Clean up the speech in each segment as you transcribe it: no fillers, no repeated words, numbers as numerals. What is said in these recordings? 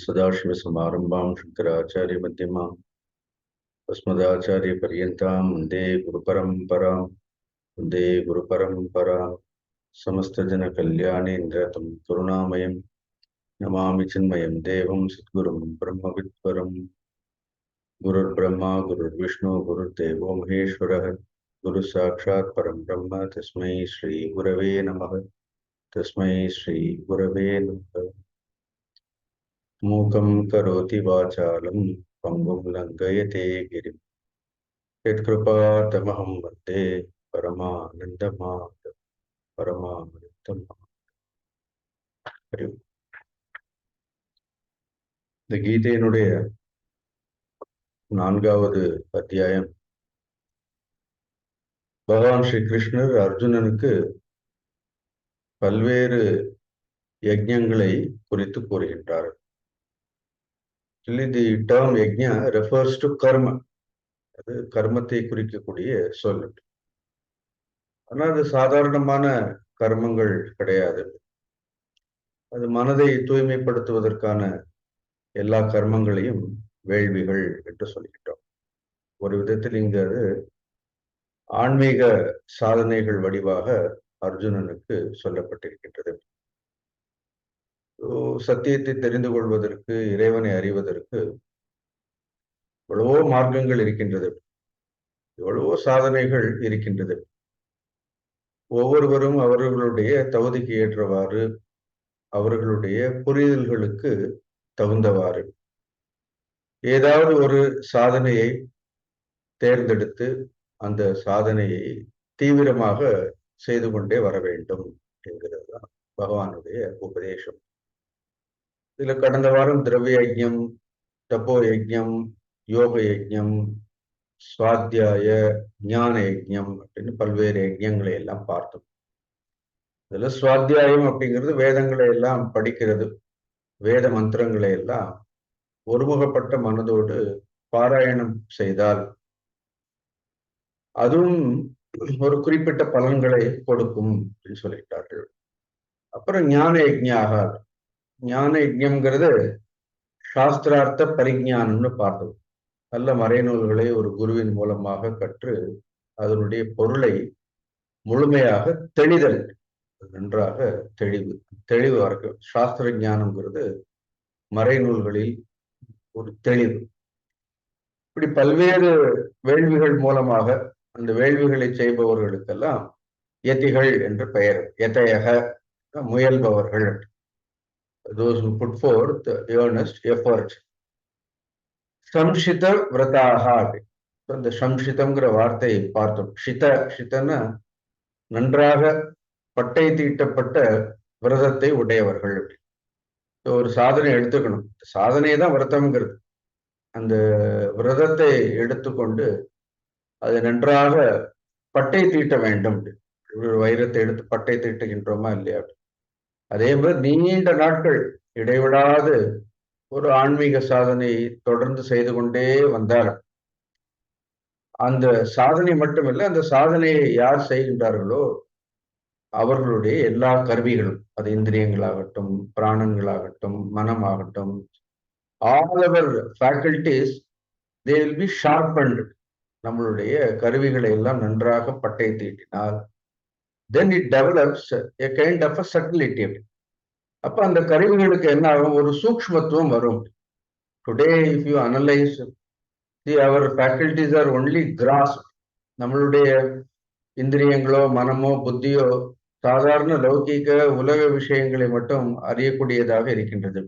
सदाशिवसमारम्भां शङ्कराचार्यमध्यमाम् अस्मदाचार्यपर्यन्तां वन्दे गुरुपरम्परां वन्दे गुरुपरम्परां समस्तजनकल्याणेन्द्रतं करुणामयं नमामि चिन्मयं देवं सद्गुरुं ब्रह्मविद्वरं गुरुर्ब्रह्मा गुरुर्विष्णु गुरुर्देवो महेश्वरः गुरुसाक्षात् परं ब्रह्म तस्मै श्रीगुरवे नमः तस्मै श्रीगुरवे नमः। मूकं करोति वाचालं पंगुं लङ्घयते गिरिं यत्कृपातमहं वन्दे परमानन्दमाधवम्। இந்த கீதையினுடைய 4வது அத்தியாயம் பகவான் ஸ்ரீ கிருஷ்ணர் அர்ஜுனனுக்கு பல்வேறு யஜ்ஞங்களை குறித்து கூறுகின்றார். The term yajña refers to karma. அது கர்மத்தை குறிக்கக்கூடிய சொல். ஆனால் அது சாதாரணமான கர்மங்கள் கிடையாது. அது மனதை தூய்மைப்படுத்துவதற்கான எல்லா கர்மங்களையும் வேள்விகள் என்று சொல்லிக்கிட்டோம். ஒரு விதத்தில் இங்கு அது ஆன்மீக சாதனைகள் வடிவாக அர்ஜுனனுக்கு சொல்லப்பட்டிருக்கின்றது. சத்தியத்தை தெரிந்து கொள்வதற்கு, இறைவனை அறிவதற்கு எவ்வளவோ மார்க்கங்கள் இருக்கின்றது, எவ்வளவோ சாதனைகள் இருக்கின்றது. ஒவ்வொருவரும் அவர்களுடைய தகுதிக்கு ஏற்றவாறு, அவர்களுடைய புரிதல்களுக்கு தகுந்தவாறு ஏதாவது ஒரு சாதனையை தேர்ந்தெடுத்து அந்த சாதனையை தீவிரமாக செய்து கொண்டே வர வேண்டும் என்கிறது தான் பகவானுடைய உபதேசம். இதுல கடந்த வாரம் திரவிய-யஜ்ஞம், tapo-yajñām, yoga-yajñām, swādhyāya-jñāna-yajñām அப்படின்னு பல்வேறு யஜ்ஞங்களை எல்லாம் பார்த்தோம். இதுல ஸ்வாத்தியாயம் அப்படிங்கிறது வேதங்களை எல்லாம் படிக்கிறது, வேத மந்திரங்களை எல்லாம் ஒருமுகப்பட்ட மனதோடு பாராயணம் செய்தால் அதுவும் ஒரு குறிப்பிட்ட பலன்களை கொடுக்கும் அப்படின்னு சொல்லிட்டார்கள். அப்புறம் ஞான-யஜ்ஞாக, ஞான யஜ்ஞம்ங்கிறது சாஸ்திரார்த்த பரிஞானம்னு பார்த்தோம். நல்ல மறைநூல்களை ஒரு குருவின் மூலமாக கற்று அதனுடைய பொருளை முழுமையாக தெளிதல், நன்றாக தெளிவு இருக்கு. சாஸ்திர ஞானம்ங்கிறது மறைநூல்களில் ஒரு தெளிவு. இப்படி பல்வேறு வேள்விகள் மூலமாக அந்த வேள்விகளை செய்பவர்களுக்கெல்லாம் யதிகள் என்று பெயர். யதயக முயல்பவர்கள், those who put forth earnest effort. sanśhita-vratāḥ, இந்த சம்ஷிதம்ங்கிற வார்த்தையை பார்த்தோம். ஷிதன்னா நன்றாக பட்டை தீட்டப்பட்ட விரதத்தை உடையவர்கள். ஒரு சாதனை எடுத்துக்கணும், சாதனை தான் விரதம்ங்கிறது. அந்த விரதத்தை எடுத்துக்கொண்டு அதை நன்றாக பட்டை தீட்ட வேண்டும். ஒரு வைரத்தை எடுத்து பட்டை தீட்டுகின்றோமா இல்லையா? அதே மாதிரி நீண்ட நாட்கள் இடைவிடாது ஒரு ஆன்மீக சாதனையை தொடர்ந்து செய்து கொண்டே வந்தால் அந்த சாதனை மட்டுமல்ல, அந்த சாதனையை யார் செய்கின்றார்களோ அவர்களுடைய எல்லா கருவிகளும், அது இந்திரியங்களாகட்டும், பிராணங்களாகட்டும், மனமாகட்டும், all our faculties they will be sharpened. நம்மளுடைய கருவிகளை எல்லாம் நன்றாக பட்டை தீட்டினால் then it develops a kind of a subtlety. அப்ப அந்த கருவிகளுக்கு என்ன ஆகும்? ஒரு சூக்ஷ்மத்துவம் வரும். Today if you analyze, our faculties are only grasp. நம்மளுடைய இந்திரியங்களோ மனமோ புத்தியோ சாதாரண லௌகீக உலக விஷயங்களை மட்டும் அறியக்கூடியதாக இருக்கின்றது.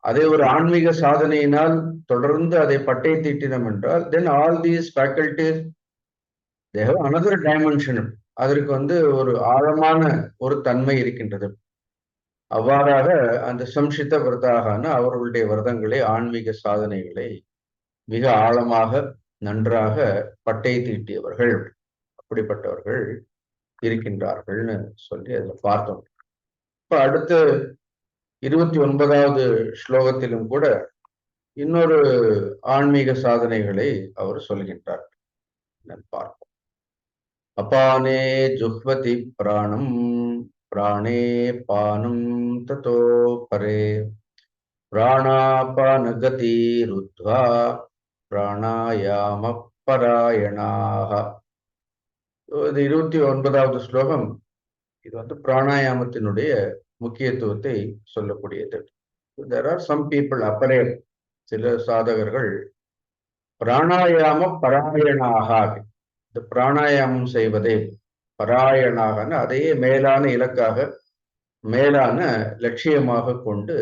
அதே ஒரு ஆன்மீக சாதனையினால் தொடர்ந்து அதை பட்டை தீட்டினோம் என்றால் then all these faculties they have another dimension. அதற்கு ஒரு ஆழமான ஒரு தன்மை இருக்கின்றது. அவ்வாறாக அந்த sanśhita-vratāḥ அவர்களுடைய விரதங்களை, ஆன்மீக சாதனைகளை மிக ஆழமாக நன்றாக பட்டை தீட்டியவர்கள், அப்படிப்பட்டவர்கள் இருக்கின்றார்கள்னு சொல்லி அதுல பார்த்தோம். இப்ப அடுத்து 29வது ஸ்லோகத்திலும் கூட இன்னொரு ஆன்மீக சாதனைகளை அவர் சொல்கின்றார். பார்ப்போம். apāne juhvati prāṇaṁ prāṇe pānaṁ tathāpare prāṇāpāna-gatī ruddhvā prāṇāyāma-parāyaṇāḥ. இது 29வது ஸ்லோகம். இது பிராணாயாமத்தினுடைய முக்கியத்துவத்தை சொல்லக்கூடியது. There are some people apare, சில சாதகர்கள் prāṇāyāma-parāyaṇāḥ, இந்த பிராணாயாமம் செய்வதே பராயணாக அதையே மேலான இலக்காக மேலான லட்சியமாக கொண்டு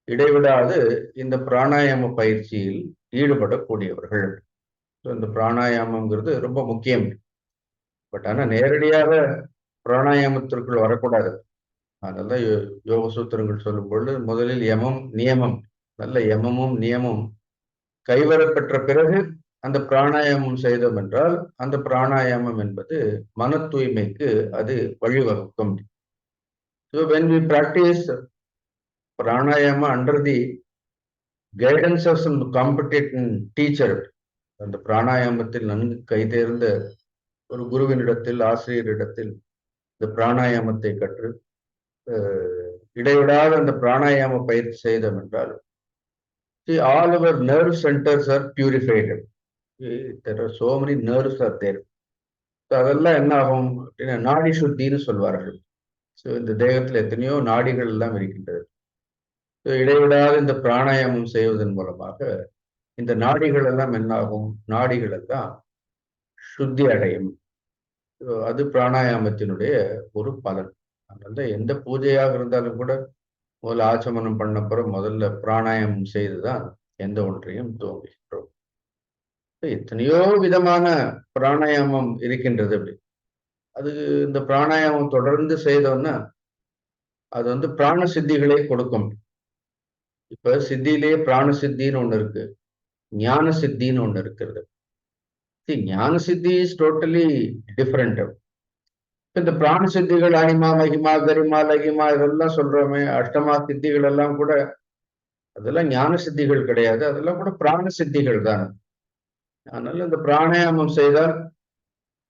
இடைவிடாது இந்த பிராணாயாம பயிற்சியில் ஈடுபடக்கூடியவர்கள். இந்த பிராணாயாமம்ங்கிறது ரொம்ப முக்கியம். பட் ஆனால் நேரடியாக பிராணாயாமத்திற்குள் வரக்கூடாது. அதனால யோக சூத்திரங்கள் சொல்லும் பொழுது முதலில் யமம் நியமம், நல்ல யமமும் நியமும் கைவரப்பெற்ற பிறகு அந்த பிராணாயாமம் செய்தோம் என்றால் அந்த பிராணாயாமம் என்பது மன தூய்மைக்கு அது வழிவகுக்கும். So when we practice pranayama under the guidance of some competent teacher, அந்த பிராணாயாமத்தில் நன்கு கைதேர்ந்த ஒரு குருவினிடத்தில் ஆசிரியரிடத்தில் இந்த பிராணாயாமத்தை கற்று இடைவிடாத அந்த பிராணாயாம பயிற்சி செய்தோம் என்றால் all our nerve centers are purified. There are so many nerves are there. So அதெல்லாம் என்ன ஆகும் அப்படின்னா நாடி சுத்தின்னு சொல்வார்கள். ஸோ இந்த தேகத்தில் எத்தனையோ நாடிகள் எல்லாம் இருக்கின்றது. ஸோ இடைவிடாத இந்த பிராணாயாமம் செய்வதன் மூலமாக இந்த நாடிகள் எல்லாம் என்னாகும், நாடிகள் எல்லாம் சுத்தி அடையும். அது பிராணாயாமத்தினுடைய ஒரு பலன். அதனால எந்த பூஜையாக இருந்தாலும் கூட முதல்ல ஆச்சமனம் பண்ணப்புறம் முதல்ல பிராணாயாமம் செய்துதான் எந்த ஒன்றையும் துவங்குகின்றோம். எத்தனையோ விதமான பிராணாயாமம் இருக்கின்றது. அப்படி அது இந்த பிராணாயாமம் தொடர்ந்து செய்தோம்னா அது பிராண சித்திகளை கொடுக்கும். இப்ப சித்தியிலேயே பிராண சித்தின்னு ஒண்ணு இருக்கு, ஞான சித்தின்னு ஒண்ணு இருக்கிறது. ஞான சித்தி இஸ் டோட்டலி டிஃபரெண்ட். இந்த பிராண சித்திகள் அனிமா மகிமா கரிமா லகிமா இதெல்லாம் சொல்றோமே, அஷ்டமா சித்திகள் எல்லாம் கூட அதெல்லாம் ஞான சித்திகள் கிடையாது, அதெல்லாம் கூட பிராண சித்திகள் தான். அதனால இந்த பிராணாயாமம் செய்தால்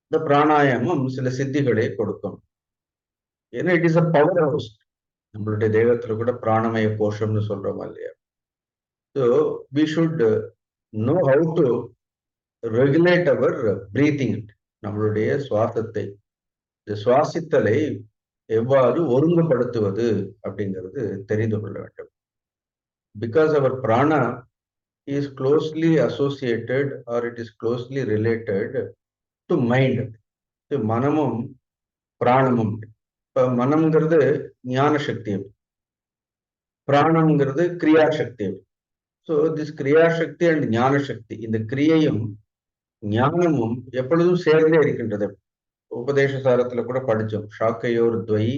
இந்த பிராணாயாமம் சில சித்திகளை கொடுக்கும். ஏன்னா it is a power house. நம்மளுடைய தேகத்துல கூட பிராணமய கோஷம்னு சொல்றோமா இல்லையா? So we should know how to regulate our breathing. நம்மளுடைய சுவாசத்தை, இந்த சுவாசித்தலை எவ்வாறு ஒருங்குபடுத்துவது அப்படிங்கிறது தெரிந்து கொள்ள வேண்டும். பிகாஸ் அவர் prana is closely associated or it is closely related to mind. மனமும் பிராணமும். இப்ப மனம்ங்கிறது ஞான சக்தி, பிராணம்ங்கிறது கிரியா சக்தி. ஸோ திஸ் கிரியா சக்தி அண்ட் ஞான சக்தி, இந்த கிரியையும் ஞானமும் எப்பொழுதும் சேர்ந்தே இருக்கின்றது. உபதேச சாரத்துல கூட படிச்சோம், ஷாக்கையோர் துவயி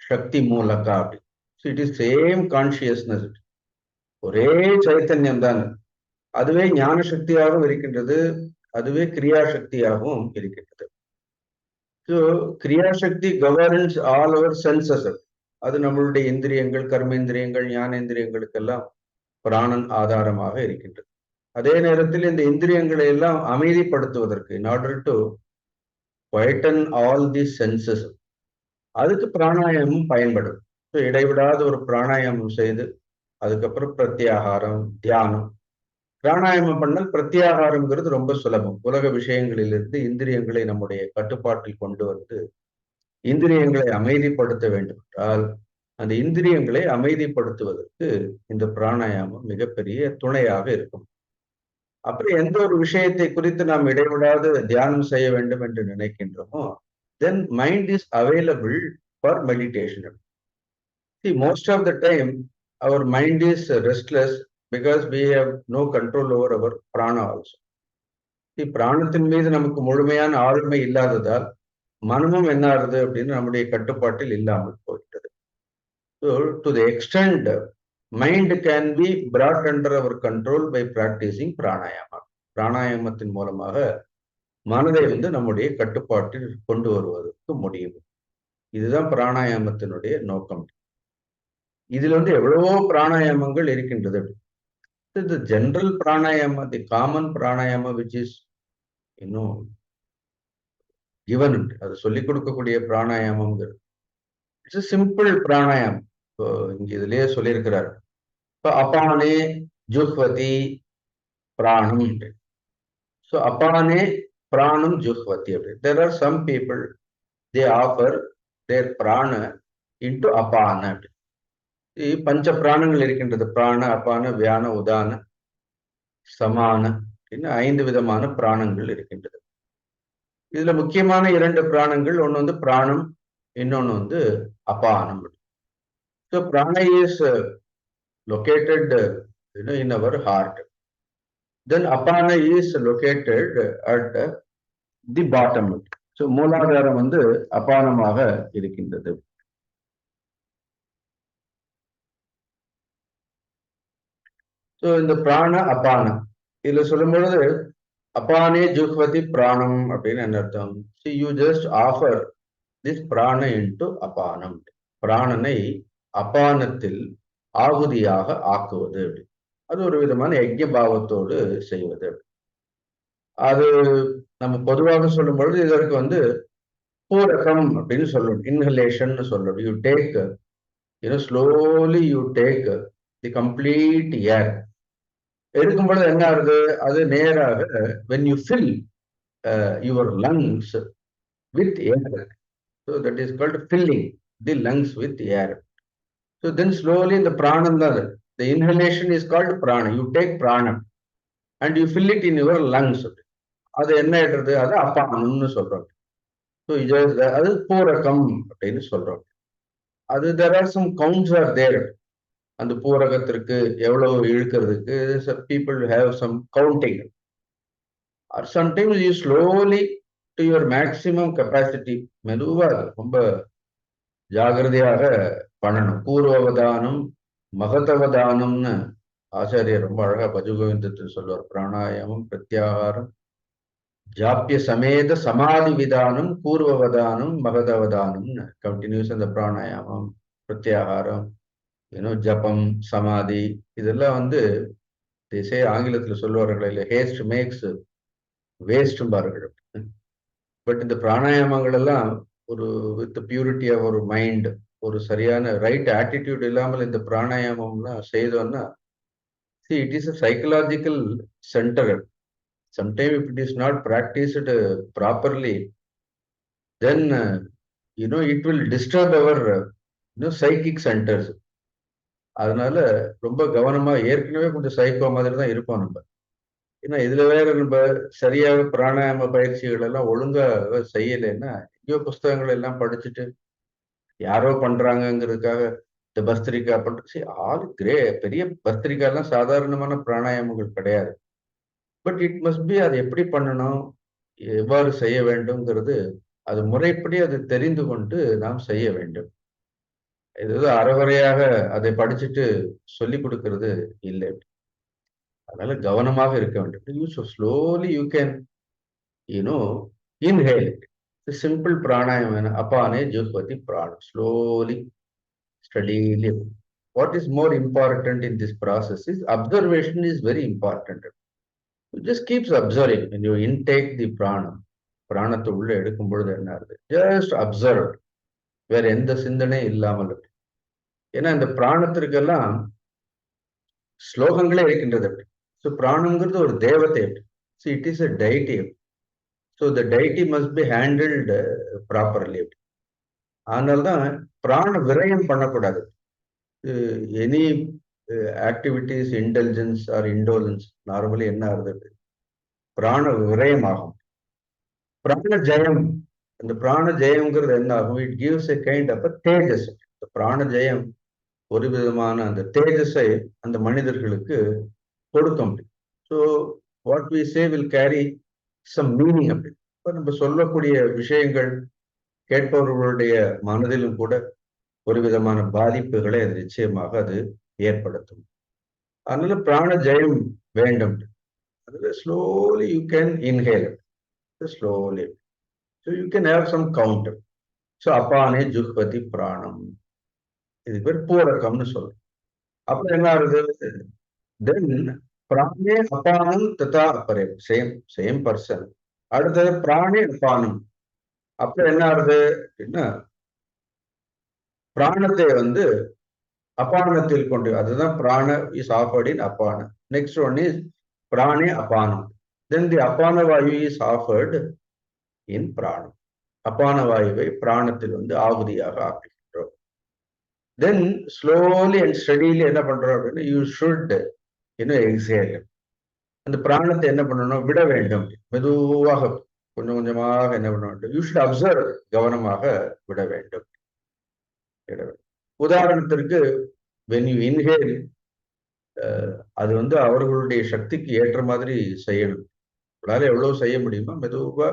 சக்தி மூலக்கா அப்படி. So it is same consciousness, ஒரே சைத்தன்யம் தான். அதுவே ஞான சக்தியாகவும் இருக்கின்றது, அதுவே கிரியா சக்தியாகவும் இருக்கின்றது. ஸோ கிரியாசக்தி கவர்னன்ஸ் ஆல் அவர் சென்சஸ். அது நம்மளுடைய இந்திரியங்கள், கர்மேந்திரியங்கள், ஞானேந்திரியங்களுக்கெல்லாம் பிராணன் ஆதாரமாக இருக்கின்றது. அதே நேரத்தில் இந்த இந்திரியங்களை எல்லாம் அமைதிப்படுத்துவதற்கு, in order to quieten all these senses, அதுக்கு பிராணாயாமம் பயன்படும். ஸோ இடைவிடாத ஒரு பிராணாயாமம் செய்து அதுக்கப்புறம் பிரத்யாகாரம், தியானம். பிராணாயாமம் பண்ணால் பிரத்யாகாரம்ங்கிறது ரொம்ப சுலபம். உலக விஷயங்களிலிருந்து இந்திரியங்களை நம்முடைய கட்டுப்பாட்டில் கொண்டு வந்து இந்திரியங்களை அமைதிப்படுத்த வேண்டும் என்றால் அந்த இந்திரியங்களை அமைதிப்படுத்துவதற்கு இந்த பிராணாயாமம் மிகப்பெரிய துணையாக இருக்கும். அப்புறம் எந்த ஒரு விஷயத்தை குறித்து நாம் இடைவிடாது தியானம் செய்ய வேண்டும் என்று நினைக்கின்றோமோ, then mind is available for meditation. See, most of the time our mind is restless because we have no control over our prana also. See, பிராணத்தின் மீது நமக்கு முழுமையான ஆளுமை இல்லாததால் மனமும் என்ன ஆகுது அப்படின்னு நம்முடைய கட்டுப்பாட்டில் இல்லாமல் போகிறது. So to the extent mind can be brought under our control by practicing pranayama. பிராணாயாமத்தின் மூலமாக மனதை நம்முடைய கட்டுப்பாட்டில் கொண்டு வருவதற்கு முடியும். இதுதான் பிராணாயாமத்தினுடைய நோக்கம். இதுல எவ்வளவோ பிராணாயாமங்கள் இருக்கின்றது. The general pranayama, the common pranayama which is given, அது சொல்லிக் கொடுக்கக்கூடிய பிராணாயாமம்ங்கிறது இட்ஸ் சிம்பிள் பிராணாயாமம். இங்க இதுலயே சொல்லியிருக்கிறார், So apāne, juhvati, prāṇaṁ. So apāne, prāṇaṁ, juhvati. There are some people, they offer their prāṇa into apāne. பஞ்ச பிராணங்கள் இருக்கின்றது. பிராண, அபான, வியான, உதான, சமான, 5 விதமான பிராணங்கள் இருக்கின்றது. இதுல முக்கியமான 2 பிராணங்கள், ஒன்னு வந்து பிராணம், இன்னொன்னு வந்து அபானம். So prana is located in our heart. Then apāne is located at the bottom. So மூலாதாரம் வந்து அபானமாக இருக்கின்றது. So இந்த பிராண அபான இதுல சொல்லும் பொழுது apāne juhvati prāṇaṁ அப்படின்னு என்ன அர்த்தம்? See, you just offer this prāṇa into apānam. பிராணனை அபானத்தில் ஆகுதியாக ஆக்குவது. அது ஒரு விதமான யஜ்ஞ பாவத்தோடு செய்வது. அது நம்ம பொதுவாக சொல்லும் பொழுது இதற்கு வந்து பூரகம் அப்படின்னு சொல்லணும். இன்ஹலேஷன் சொல்லணும். You take, slowly you take the complete air. எடுக்கும் பொழுது என்ன ஆகுது? அது நேராக when you fill your lungs with air, so that is called filling the lungs with air. So then slowly the prāṇam, the inhalation is called prāṇa. You take prāṇam and you fill it in your lungs. அது என்ன ஆயிடுறது? அது அபானம்னு சொல்றோம். So அது பூரகம் அப்படின்னு சொல்றோம். அது there are some counts are there. அந்த பூரகத்திற்கு எவ்வளவு இழுக்கிறதுக்கு people have some counting. Or sometimes you slowly to your maximum capacity, மெதுவா ரொம்ப ஜாகிரதையாக பண்ணணும். பூர்வவதானம், மகதவதானம்னு ஆச்சாரியர் ரொம்ப அழகா பஜகோவிந்தத்தில் சொல்வார். பிராணாயாமம், பிரத்யாகாரம், ஜாப்பிய சமேத சமாதி விதானம், பூர்வவதானம், மகதவதானம்னு கண்டினியூஸ் அந்த பிராணாயாமம், பிரத்யாகாரம், ஜபம், சமாதி, இதெல்லாம் வந்து திசை ஆங்கிலத்தில் சொல்வார்கள் இல்லை, ஹேஸ்ட் மேக்ஸ் வேஸ்ட் பாருங்கள். பட் இந்த பிராணாயாமங்கள் எல்லாம் ஒரு வித் பியூரிட்டி ஆஃப் ஒரு மைண்ட், ஒரு சரியான ரைட் ஆட்டிடியூட் இல்லாமல் இந்த பிராணாயாமம்லாம் செய்தோம்னா, see, it is a psychological center. Sometimes if it is not practiced properly, then it will disturb our psychic centers. அதனால ரொம்ப கவனமா, ஏற்கனவே கொஞ்சம் சைக்கோ மாதிரி தான் இருப்போம் நம்ம. ஏன்னா இதுல வேற நம்ம சரியாக பிராணாயாம பயிற்சிகள் எல்லாம் ஒழுங்கா செய்யலைன்னா, ஐயோ புஸ்தகங்கள் எல்லாம் படிச்சுட்டு யாரோ பண்றாங்கிறதுக்காக இந்த பஸ்திரிக்கா பண்றது, ஆல் கிரே பெரிய பஸ்திரிக்கா எல்லாம் சாதாரணமான பிராணாயாமங்கள் கிடையாது. பட் இட் மஸ்ட் பி, அது எப்படி பண்ணணும், எவ்வாறு செய்ய வேண்டும்ங்கிறது, அது முறைப்படி அது தெரிந்து கொண்டு நாம் செய்ய வேண்டும். இது அறகுறையாக அதை படிச்சுட்டு சொல்லி கொடுக்கிறது இல்லை. அதனால கவனமாக இருக்க வேண்டும். You slowly you can inhale it. The simple pranayama, apāne juhvati prāṇa. Slowly, steadily. What is more important in this process is observation is very important. You just keeps observing when you intake the prāṇa. பிராணத்தை உள்ள எடுக்கும் பொழுது என்ன ஆகுது? Just observe, வேற எந்த சிந்தனை இல்லாமல். ஏன்னா இந்த பிராணத்திற்கெல்லாம் ஸ்லோகங்களே இருக்கின்றது. ஸோ பிராணங்கிறது ஒரு தேவதை. So it is a deity. So the deity must be handled properly. அதனால்தான் பிராண விரயம் பண்ணக்கூடாது. Any activities, intelligence or indolence, normally என்ன ஆகுது? பிராண விரயம் ஆகும். பிராண ஜெயம், இந்த பிராண ஜெயம்ங்கிறது என்ன ஆகும்? It gives a kind of தேஜஸ். பிராண ஜெயம் ஒரு விதமான அந்த தேஜஸை அந்த மனிதர்களுக்கு கொடுக்க முடியும். So what we say will carry some meaning. அப்படி இப்போ நம்ம சொல்லக்கூடிய விஷயங்கள் கேட்பவர்களுடைய மனதிலும் கூட ஒரு விதமான பாதிப்புகளை அது நிச்சயமாக அது ஏற்படுத்தும். அதனால பிராண ஜெயம் வேண்டும். அதுல slowly you can inhale slowly. So you can have some counter. ஸோ அப்பானே ஜுஹ்வதி பிராணம், இது பேர் பூரகம்னு சொல்றோம். அப்புறம் என்ன ஆகுது? தென் பிராணே அபானம் tathāpare, சேம் பர்சன். அடுத்தது பிராணே அபானம். அப்புறம் என்ன ஆகுது அப்படின்னா, பிராணத்தை வந்து அபானத்தில் கொண்டு, அதுதான் பிராண இஸ் ஆஃபர்ட் இன் அபான. நெக்ஸ்ட் ஒன் இஸ் பிராணே அபானம். தென் தி அபான வாயு இஸ் ஆஃபர்ட் இன் பிராணம். அபான வாயுவை பிராணத்தில் வந்து ஆகுதியாக ஆக்குகின்றோம். தென் ஸ்லோலி அண்ட் ஸ்டடிலி என்ன பண்றோம் அப்படின்னா, யூ ஷுட் எக்ஸேல். அந்த பிராணத்தை என்ன பண்ணணும், விட வேண்டும். மெதுவாக கொஞ்சம் கொஞ்சமாக என்ன பண்ண வேண்டும், யூ ஷுட் அப்சர்வ், கவனமாக விட வேண்டும். உதாரணத்திற்கு when you inhale, அது வந்து அவர்களுடைய சக்திக்கு ஏற்ற மாதிரி செய்யணும். உங்களால எவ்வளவு செய்ய முடியுமோ மெதுவா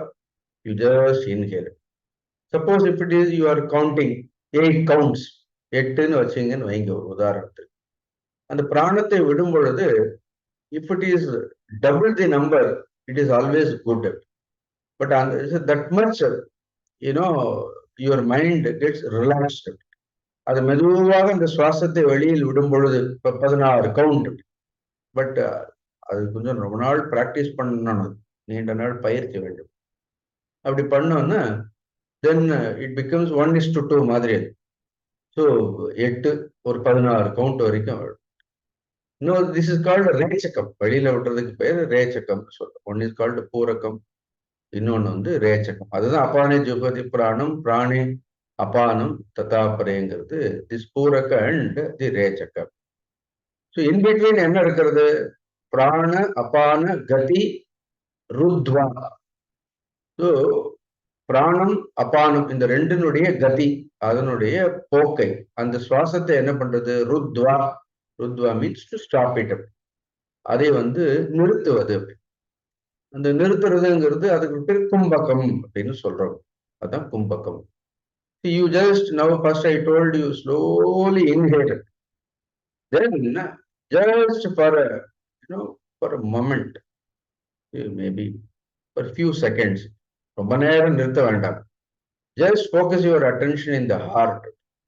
you just inhale. Suppose if it is you are counting 8 counts, 8ன்னு வச்சீங்கன்னு வைங்க ஒரு உதாரணத்துக்கு. அந்த பிராணத்தை விடும் பொழுது if it is double the number, it is always good. But that much, your mind gets relaxed. அது மெதுவாக அந்த சுவாசத்தை வெளியில் விடும் பொழுது 16 கவுண்ட். பட் அது கொஞ்சம் ரொம்ப நாள் பிராக்டிஸ் பண்ணணும், நீண்ட நாள் பயிற்சி வேண்டும். அப்படி பண்ணோன்னா தென் இட் பிகம்ஸ் 1:2 மாதிரி. ஸோ 8 ஒரு 16 கவுண்ட் வரைக்கும். இன்னொரு திஸ் இஸ் கால்டு ரேச்சகம். வெளியில விட்டுறதுக்கு பேர் ரேச்சகம் சொல்றோம். ஒன் இஸ் கால்டு பூரகம், இன்னொன்னு வந்து ரேச்சகம். அதுதான் அப்பானே ஜுகதி பிராணம், பிராணே அபானம் tathāpare திஸ் பூரக அண்ட் தி ரேச்சகம். ஸோ இன் பிட்வீன் என்ன இருக்கிறது, prāṇāpāna-gatī ruddhvā. ஸோ பிராணம் அபானம் இந்த ரெண்டினுடைய கதி, அதனுடைய போக்கை, அந்த சுவாசத்தை என்ன பண்றது, ruddhvā. ruddhvā means to stop it. அதை வந்து நிறுத்துவது. அந்த நிறுத்துறதுங்கிறது அதுக்கு பேர் கும்பகம் அப்படின்னு சொல்றோம். அதான் கும்பகம். You just now first I told you slowly inhale, then just for a moment, maybe for a few seconds, ரொம்ப நேரம் நிறுத்த வேண்டாம். Just focus your attention in the heart.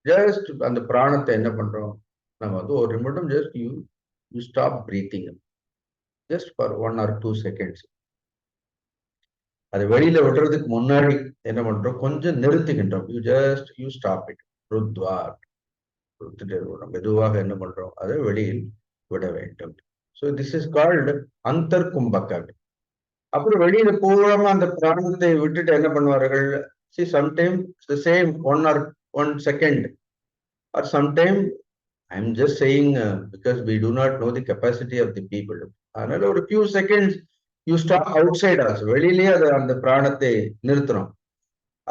Just அந்த பிராணத்தை என்ன பண்றோம், நம்ம வந்து ஒரு நிமிடம் just you stop breathing just for 1 or 2 seconds. அது வெளியில விடுறதுக்கு முன்னாடி என்ன பண்றோம், கொஞ்சம் நிறுத்துகின்றோம். You stop it. ruddhvā. மெதுவாக என்ன பண்றோம், அதை வெளியில் விட வேண்டும். ஸோ திஸ் இஸ் கால்டு அந்தர் கும்பகம். அப்புறம் வெளியில பூர்வமா அந்த பிராணத்தை விட்டுட்டு என்ன பண்ணுவார்கள், see sometimes the same 1 second, or sometime I am just saying because we do not know the capacity of the people. அதனால ஒரு few seconds you stop outside also. வெளியிலேயே அதை அந்த பிராணத்தை நிறுத்துறோம்.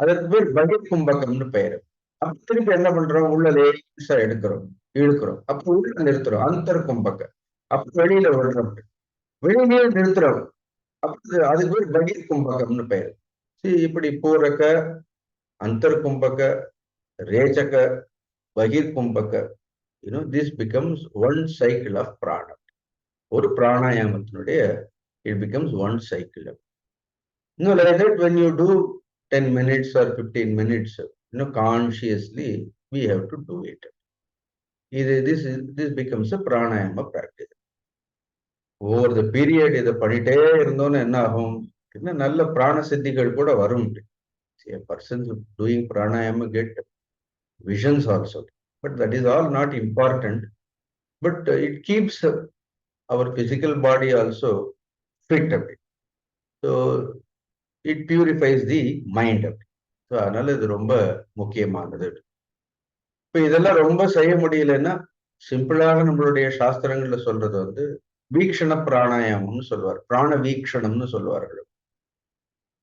அதற்கு பேர் பகிர் கும்பகம்னு பெயர். அப்ப திருப்பி என்ன பண்றோம், உள்ள லேசா எடுக்கிறோம், இழுக்கிறோம், அப்ப உள்ள நிறுத்துறோம், அந்தர் கும்பகம். அப்ப வெளியில விடுறோம், வெளியிலேயே நிறுத்துறோம், அப்ப அதுக்கு பேர் பகிர் கும்பகம்னு பெயர். இப்படி பூரக, அந்தர் கும்பக, ரேச்சக, பகிர் கும்பக, திஸ் பிகம்ஸ் 1 cycle ஆஃப் பிராணம். ஒரு பிராணாயாமத்தினுடைய it becomes 1 cycle. Like that, when you do 10 minutes or 15 minutes, consciously we have to do it. This becomes a pranayama practice. Over the period, இதை பண்ணிட்டே இருந்தோன்னு என்ன ஆகும், நல்ல பிராண சித்திகள் கூட வரும். A person doing pranayama get visions also, but that is all not important. But it keeps our physical body also fit up. So it purifies the mind up. So அதனால இது ரொம்ப முக்கியமானது. இப்ப இதெல்லாம் ரொம்ப செய்ய முடியலன்னா சிம்பிளாக நம்மளுடைய சாஸ்திரங்கள்ல சொல்றது வந்து வீக்ஷண பிராணாயாமம்னு சொல்லுவார், பிராண வீக்ஷணம்னு சொல்லுவார்கள்.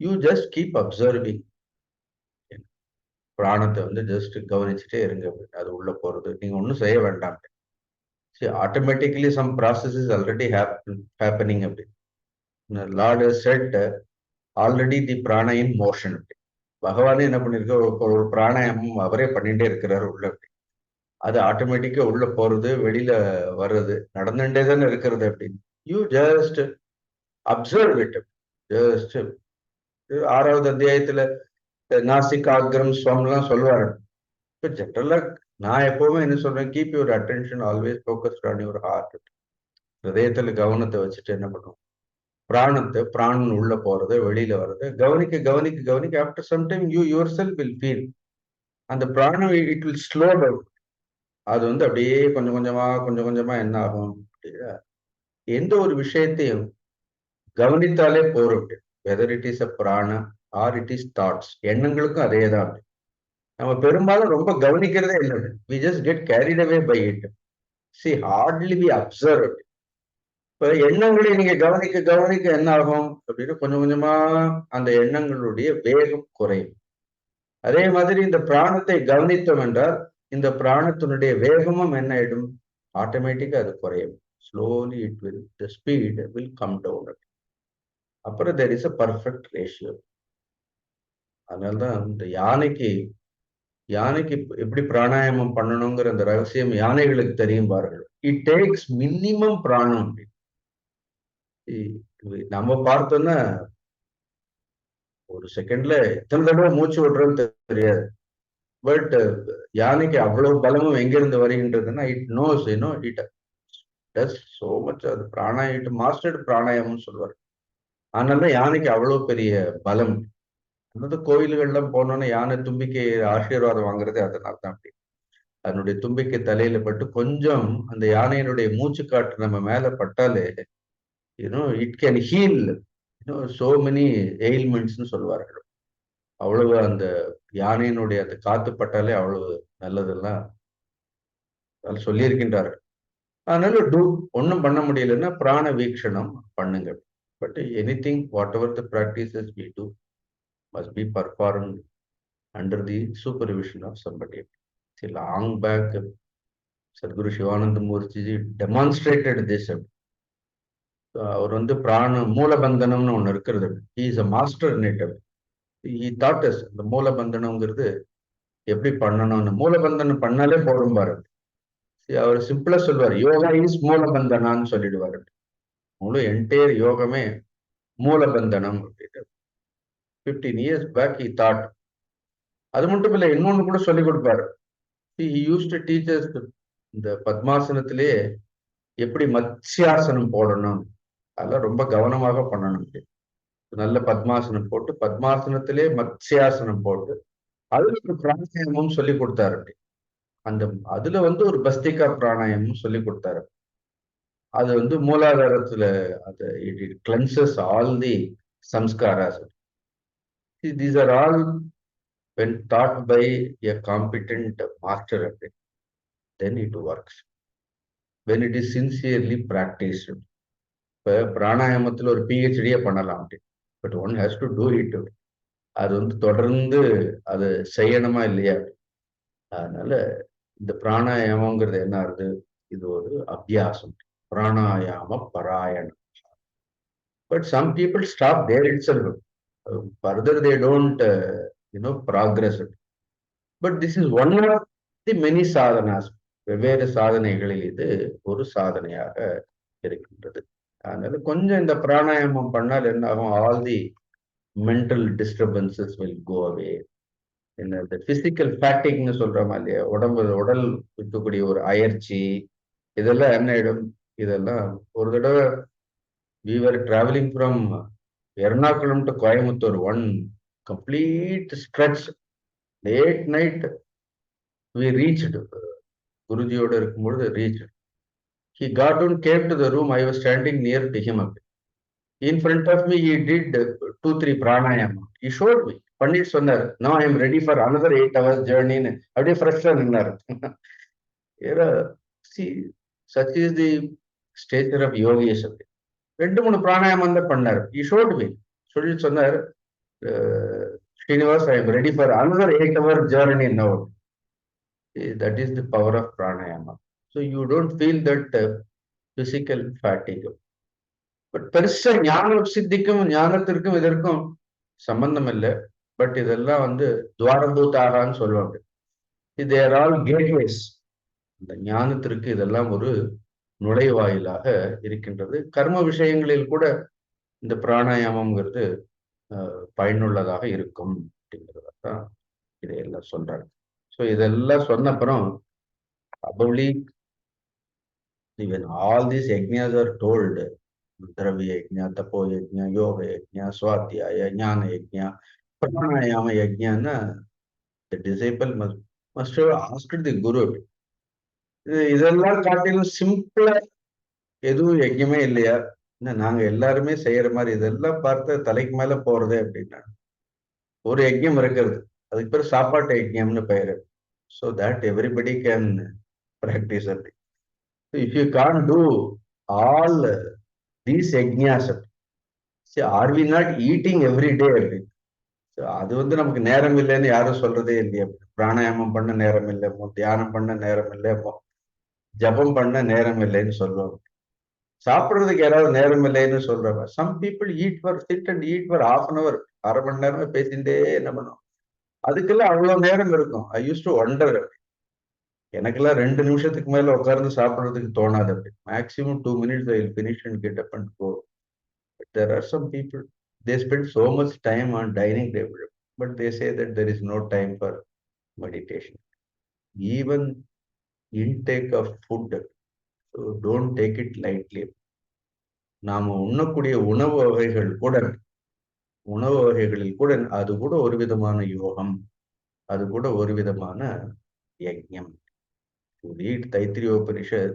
You just keep observing. பிராணத்தை வந்து ஜஸ்ட் கவனிச்சுட்டே இருங்க. அது உள்ள போறது நீங்க ஒன்றும் செய்ய வேண்டாம். Automatically some process already happening. அப்படி Lord has said already the prana in motion. பகவானே என்ன பண்ணிருக்க, ஒரு பிராணாயாமம் அவரே பண்ணிட்டே இருக்கிறாரு உள்ள. அது ஆட்டோமேட்டிக்கா உள்ள போறது, வெளியில வர்றது நடந்துட்டே தானே இருக்கிறது. அப்படின்னு you just observe it. Just 6வது அத்தியாயத்துல நாசிகாகிரம் ஸ்வம்லாம் சொல்லுவாரு. இப்போ ஜென்ரலா நான் எப்பவுமே என்ன சொல்றேன், keep your attention always focused on your heart. ஹிருதயத்துல கவனத்தை வச்சுட்டு என்ன பண்ணுவோம், பிராணத்தை, பிராணன் உள்ள போறது வெளியில வர்றது கவனிக்க கவனிக்க கவனிக்க after some time you yourself will feel அந்த பிராணம் இட் வில் ஸ்லோ டவுன். அது வந்து அப்படியே கொஞ்சம் கொஞ்சமா என்ன ஆகும் அப்படின்னா, எந்த ஒரு விஷயத்தையும் கவனித்தாலே போறோம். வெதர் இட் இஸ் அ பிராண ஆர் இட் இஸ் தாட்ஸ், எண்ணங்களுக்கும் அதே தான். நம்ம பெரும்பாலும் ரொம்ப கவனிக்கிறதே இல்லை. We just get carried away by it. See hardly we observe. இப்ப எண்ணங்களை நீங்க கவனிக்க என்ன ஆகும் அப்படின்னு கொஞ்சம் கொஞ்சமா அந்த எண்ணங்களுடைய வேகம் குறையும். அதே மாதிரி இந்த பிராணத்தை கவனித்தோம் என்றால் இந்த பிராணத்தினுடைய வேகமும் என்ன ஆயிடும், ஆட்டோமேட்டிக்கா அது குறையும். Slowly it will, the speed will come down. அப்புறம் there is a perfect ratio. அதனால்தான் இந்த யானைக்கு எப்படி பிராணாயாமம் பண்ணணுங்கிற அந்த ரகசியம் யானைகளுக்கு தெரியும் பாருங்கள். இட் டேக்ஸ் மினிமம் பிராணம். நம்ம பார்த்தோம்னா ஒரு செகண்ட்ல எத்தனை தடவை மூச்சு விடுறோம்னு தெரியாது. பட் யானைக்கு அவ்வளவு பலமும் எங்கிருந்து வருகின்றதுன்னா it knows, it does so much. அது இட் மாஸ்டர்ட் பிராணாயாமம் சொல்வார். அதனால யானைக்கு அவ்வளவு பெரிய பலம். அதாவது கோயில்கள்லாம் போனோன்னா யானை தும்பிக்கை ஆசீர்வாதம் வாங்குறது அதனால தான். அப்படி அதனுடைய தும்பிக்கை தலையில பட்டு கொஞ்சம் அந்த யானையினுடைய மூச்சு காற்று நம்ம மேல பட்டாலே it can heal so many எயில்மெண்ட்ஸ்னு சொல்வார்கள். அவ்வளவு அந்த யானையினுடைய அந்த காத்து பட்டாலே அவ்வளவு நல்லதெல்லாம் சொல்லியிருக்கின்றார்கள். அதனால ஒன்றும் பண்ண முடியலன்னா பிராண வீக்ஷணம் பண்ணுங்க. But anything whatever the practices we do must be performed under the supervision of somebody. See, long back, Sadhguru Sivayogananda Murthy demonstrated this. அவர் வந்து மூலபந்தனம்னு ஒண்ணு இருக்கிறது. He is a master in it. He taught us இந்த மூலபந்தனம்ங்கிறது எப்படி பண்ணணும்னு. மூலபந்தனம் பண்ணாலே போடும் பாருங்க. அவர் சிம்பிளா சொல்வார், யோகா இஸ் மூலபந்தனான்னு சொல்லிடுவாரு. முழு என்டையர் யோகமே மூலபந்தனம் அப்படின்னு. 15 years back he taught. அது மட்டும் இல்லை, இன்னொன்னு கூட சொல்லி கொடுப்பாரு. He used to teach us இந்த பத்மாசனத்திலே எப்படி மத்ஸ்யாசனம் போடணும், அதெல்லாம் ரொம்ப கவனமாக பண்ணணும். நல்ல பத்மாசனம் போட்டு பத்மாசனத்திலே மத்ஸ்யாசனம் போட்டு அதுல ஒரு பிராணாயாமம் சொல்லி கொடுத்தாரு. அதுல வந்து ஒரு பஸ்திகா பிராணாயாமம் சொல்லி கொடுத்தாரு. அது வந்து மூலாதாரத்துல அது it cleanses all the samskaras. These are all when taught by a competent master, then it works. When it is sincerely practiced. இப்போ பிராணாயாமத்தில் ஒரு PhD பண்ணலாம், but one has to do it. அது வந்து தொடர்ந்து அது செய்யணுமா இல்லையா. அதனால இந்த பிராணாயாமங்கிறது என்ன ஆகுது, இது ஒரு அபியாசம், prāṇāyāma-parāyaṇāḥ. But some people stop there itself. Further they don't progress it. But this is one of the many sadhanas. வெவ்வேறு சாதனைகளில் இது ஒரு சாதனையாக இருக்கின்றது. அதனால கொஞ்சம் இந்த பிராணாயாமம் பண்ணால் என்ன ஆகும், all the mental disturbances will go away. என்ன இந்த பிசிக்கல் ஃபேட்டிக்னு சொல்றோமா இல்லையா, உடல் இருக்கக்கூடிய ஒரு அயற்சி, இதெல்லாம் என்ன ஆயிடும். இதெல்லாம் ஒரு தடவை we were traveling from Ernakulam to Coimbatore, one complete stretch, late night we reached. Gurujiyoda இருக்கும்போது reached. He got down, came to the room. I was standing near to him. In front of me he did 2-3 pranayama. He showed me. Pandit சொன்னார், now I am ready for another 8 hours journey. அப்படியே ஃப்ரெஷ்ஷா நின்னார். See, such is the stature of yogis. 2-3 பிராணாயாமம் தான் பண்ணார். He showed me. சொல்லி சொன்னார், Srinivas, I am ready for another 8-hour journey now. That is the power of pranayama. So you don't feel that physical fatigue. But பெருசா ஞானம் சித்திக்கும் ஞானத்திற்கும் இதற்கும் சம்பந்தம் இல்லை. பட் இதெல்லாம் வந்து துவாரபூதாகான்னு சொல்லுவாங்க. தேர் ஆல் கேட்வேஸ். இந்த ஞானத்திற்கு இதெல்லாம் ஒரு நுழைவாயிலாக இருக்கின்றது. கர்ம விஷயங்களில் கூட இந்த பிராணாயாமம்ங்கிறது பயனுள்ளதாக இருக்கும் அப்படிங்கிறதான் இதையெல்லாம் சொல்றாங்க. ஸோ இதெல்லாம் சொன்ன அப்புறம் probably even all these yajñas are told, dravya-yajñā, tapo-yajñā, yoga-yajñā, swādhyāya-jñāna-yajñā, prāṇāyāma-yajñāna, the disciple must have asked the Guru, இதெல்லாம் காட்டிலும் சிம்பிளா எதுவும் யஜ்ஞமே இல்லையா? நாங்க எல்லாருமே செய்யற மாதிரி இதெல்லாம் பார்த்து தலைக்கு மேல போறதே அப்படின்னா ஒரு யஜ்ஞம் இருக்கிறது. அதுக்கு பேர் சாப்பாட்டு யஜ்ஞம்னு பெயரு. So that everybody can practice அப்படி. If you can't do all these yajnas, are we not eating every day அப்படி. அது நமக்கு நேரம் இல்லைன்னு யாரும் சொல்றதே இல்லையே. பிராணாயாமம் பண்ண நேரம் இல்லைமோ, தியானம் பண்ண நேரம் இல்லைமோ, ஜபம் பண்ண நேரம் இல்லைன்னு சொல்லுவாங்க. சாப்பிடுறதுக்கு யாராவது நேரம் இல்லைன்னு சொல்றவங்க. Some people eat for sit and eat for half an hour, அரை மணி நேரமே பேசிட்டே என்ன பண்ணும். அதுக்கெல்லாம் அவ்வளவு நேரம் இருக்கும். ஐ யூஸ் டு வண்டர். எனக்கெல்லாம் 2 நிமிஷத்துக்கு மேல உட்கார்ந்து சாப்பிடுறதுக்கு தோணாது. அப்படி maximum 2 minutes I will finish and get up and go. But there are some people, they spend so much time on dining table, but they say that there is no time for meditation. Even intake of food, so don't take it lightly. நாம உண்ணக்கூடிய உணவு வகைகளில் கூட அது கூட ஒரு விதமான யோகம், அது கூட ஒரு விதமான யஜ்ஞம். To read Taittiriya Upanishad,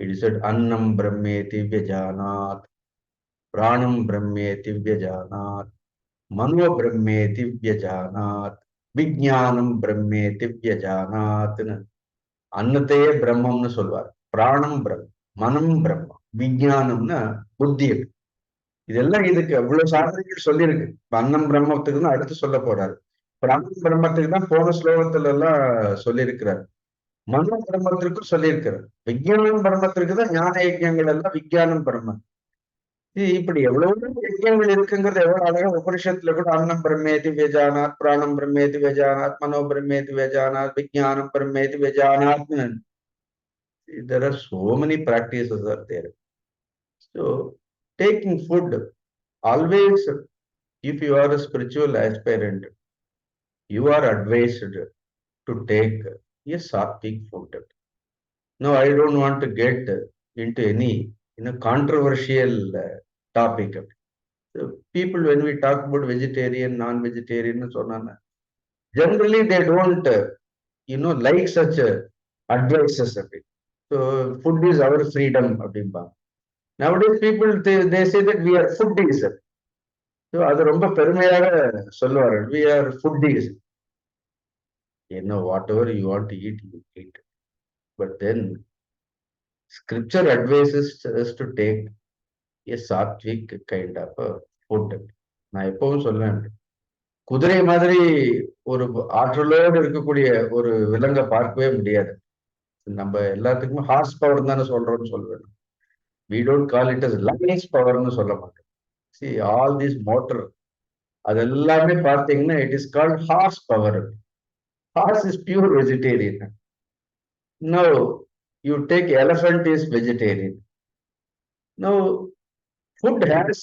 it is said annam brahmeti vyajanat, prāṇaṁ brahmeti vyajanat, mano brahmeti vyajanat, vijñānam brahmeti vyajanat. அன்னத்தையே பிரம்மம்னு சொல்வார். பிராணம் பிரம்மம், மனம் பிரம்மம், விஞ்ஞானம்னா புத்தி. இதெல்லாம் இதுக்கு அவ்வளவு சாதனைகள் சொல்லியிருக்கு. அன்னம் பிரம்மத்துக்கு தான் அடுத்து சொல்ல போறாரு. பிராணம் பிரம்மத்துக்கு தான் போன ஸ்லோகத்துல எல்லாம் சொல்லியிருக்கிறார். மனோ பிரம்மத்திற்கும் சொல்லியிருக்கிறார். விஞ்ஞானம் பிரம்மத்திற்கு தான் ஞான யஜ்ஞங்கள் எல்லாம் விஞ்ஞானம் பிரம்மம். இப்படி எவ்வளவு யஜ்ஞங்கள் இருக்குங்கிறது எவ்வளவு அழகா உபனிஷத்துல கூட அன்னம் பிரம்மேதி வியஜானாத், பிராணம் பிரம்மேதி வியஜானாத், மனோ பிரம்மேதி வியஜானாத், விஞ்ஞானம் பிரம்மேதி வியஜானாத். There are so many practices are there. So taking food, always, if you are a spiritual aspirant, you are advised to take a sattvic food. Now, I don't want to get into any controversial topic. So people, when we talk about vegetarian, non-vegetarian, and so on, generally they don't, like such advices. So food is our freedom. Nowadays, people they say that we are foodies. So அது ரொம்ப பெருமையாக சொல்லுவார்கள். We are foodies. Whatever you want to eat, you eat. But then scripture advises us to take a sattvic kind of a food. நான் எப்பவும் சொல்லுவேன், குதிரை மாதிரி ஒரு ஆற்றலோடு இருக்கக்கூடிய ஒரு விலங்கை பார்க்கவே முடியாது. நம்ம எல்லாத்துக்குமே ஹார்ஸ் பவர் தானே சொல்றோம்னு சொல்லுவேன். We don't call it as lungs பவர்னு சொல்ல மாட்டோம். See, all this motor, அது எல்லாமே பார்த்தீங்கன்னா it is called horse power. Horse is pure vegetarian. Now, you take elephant is vegetarian. Now, food has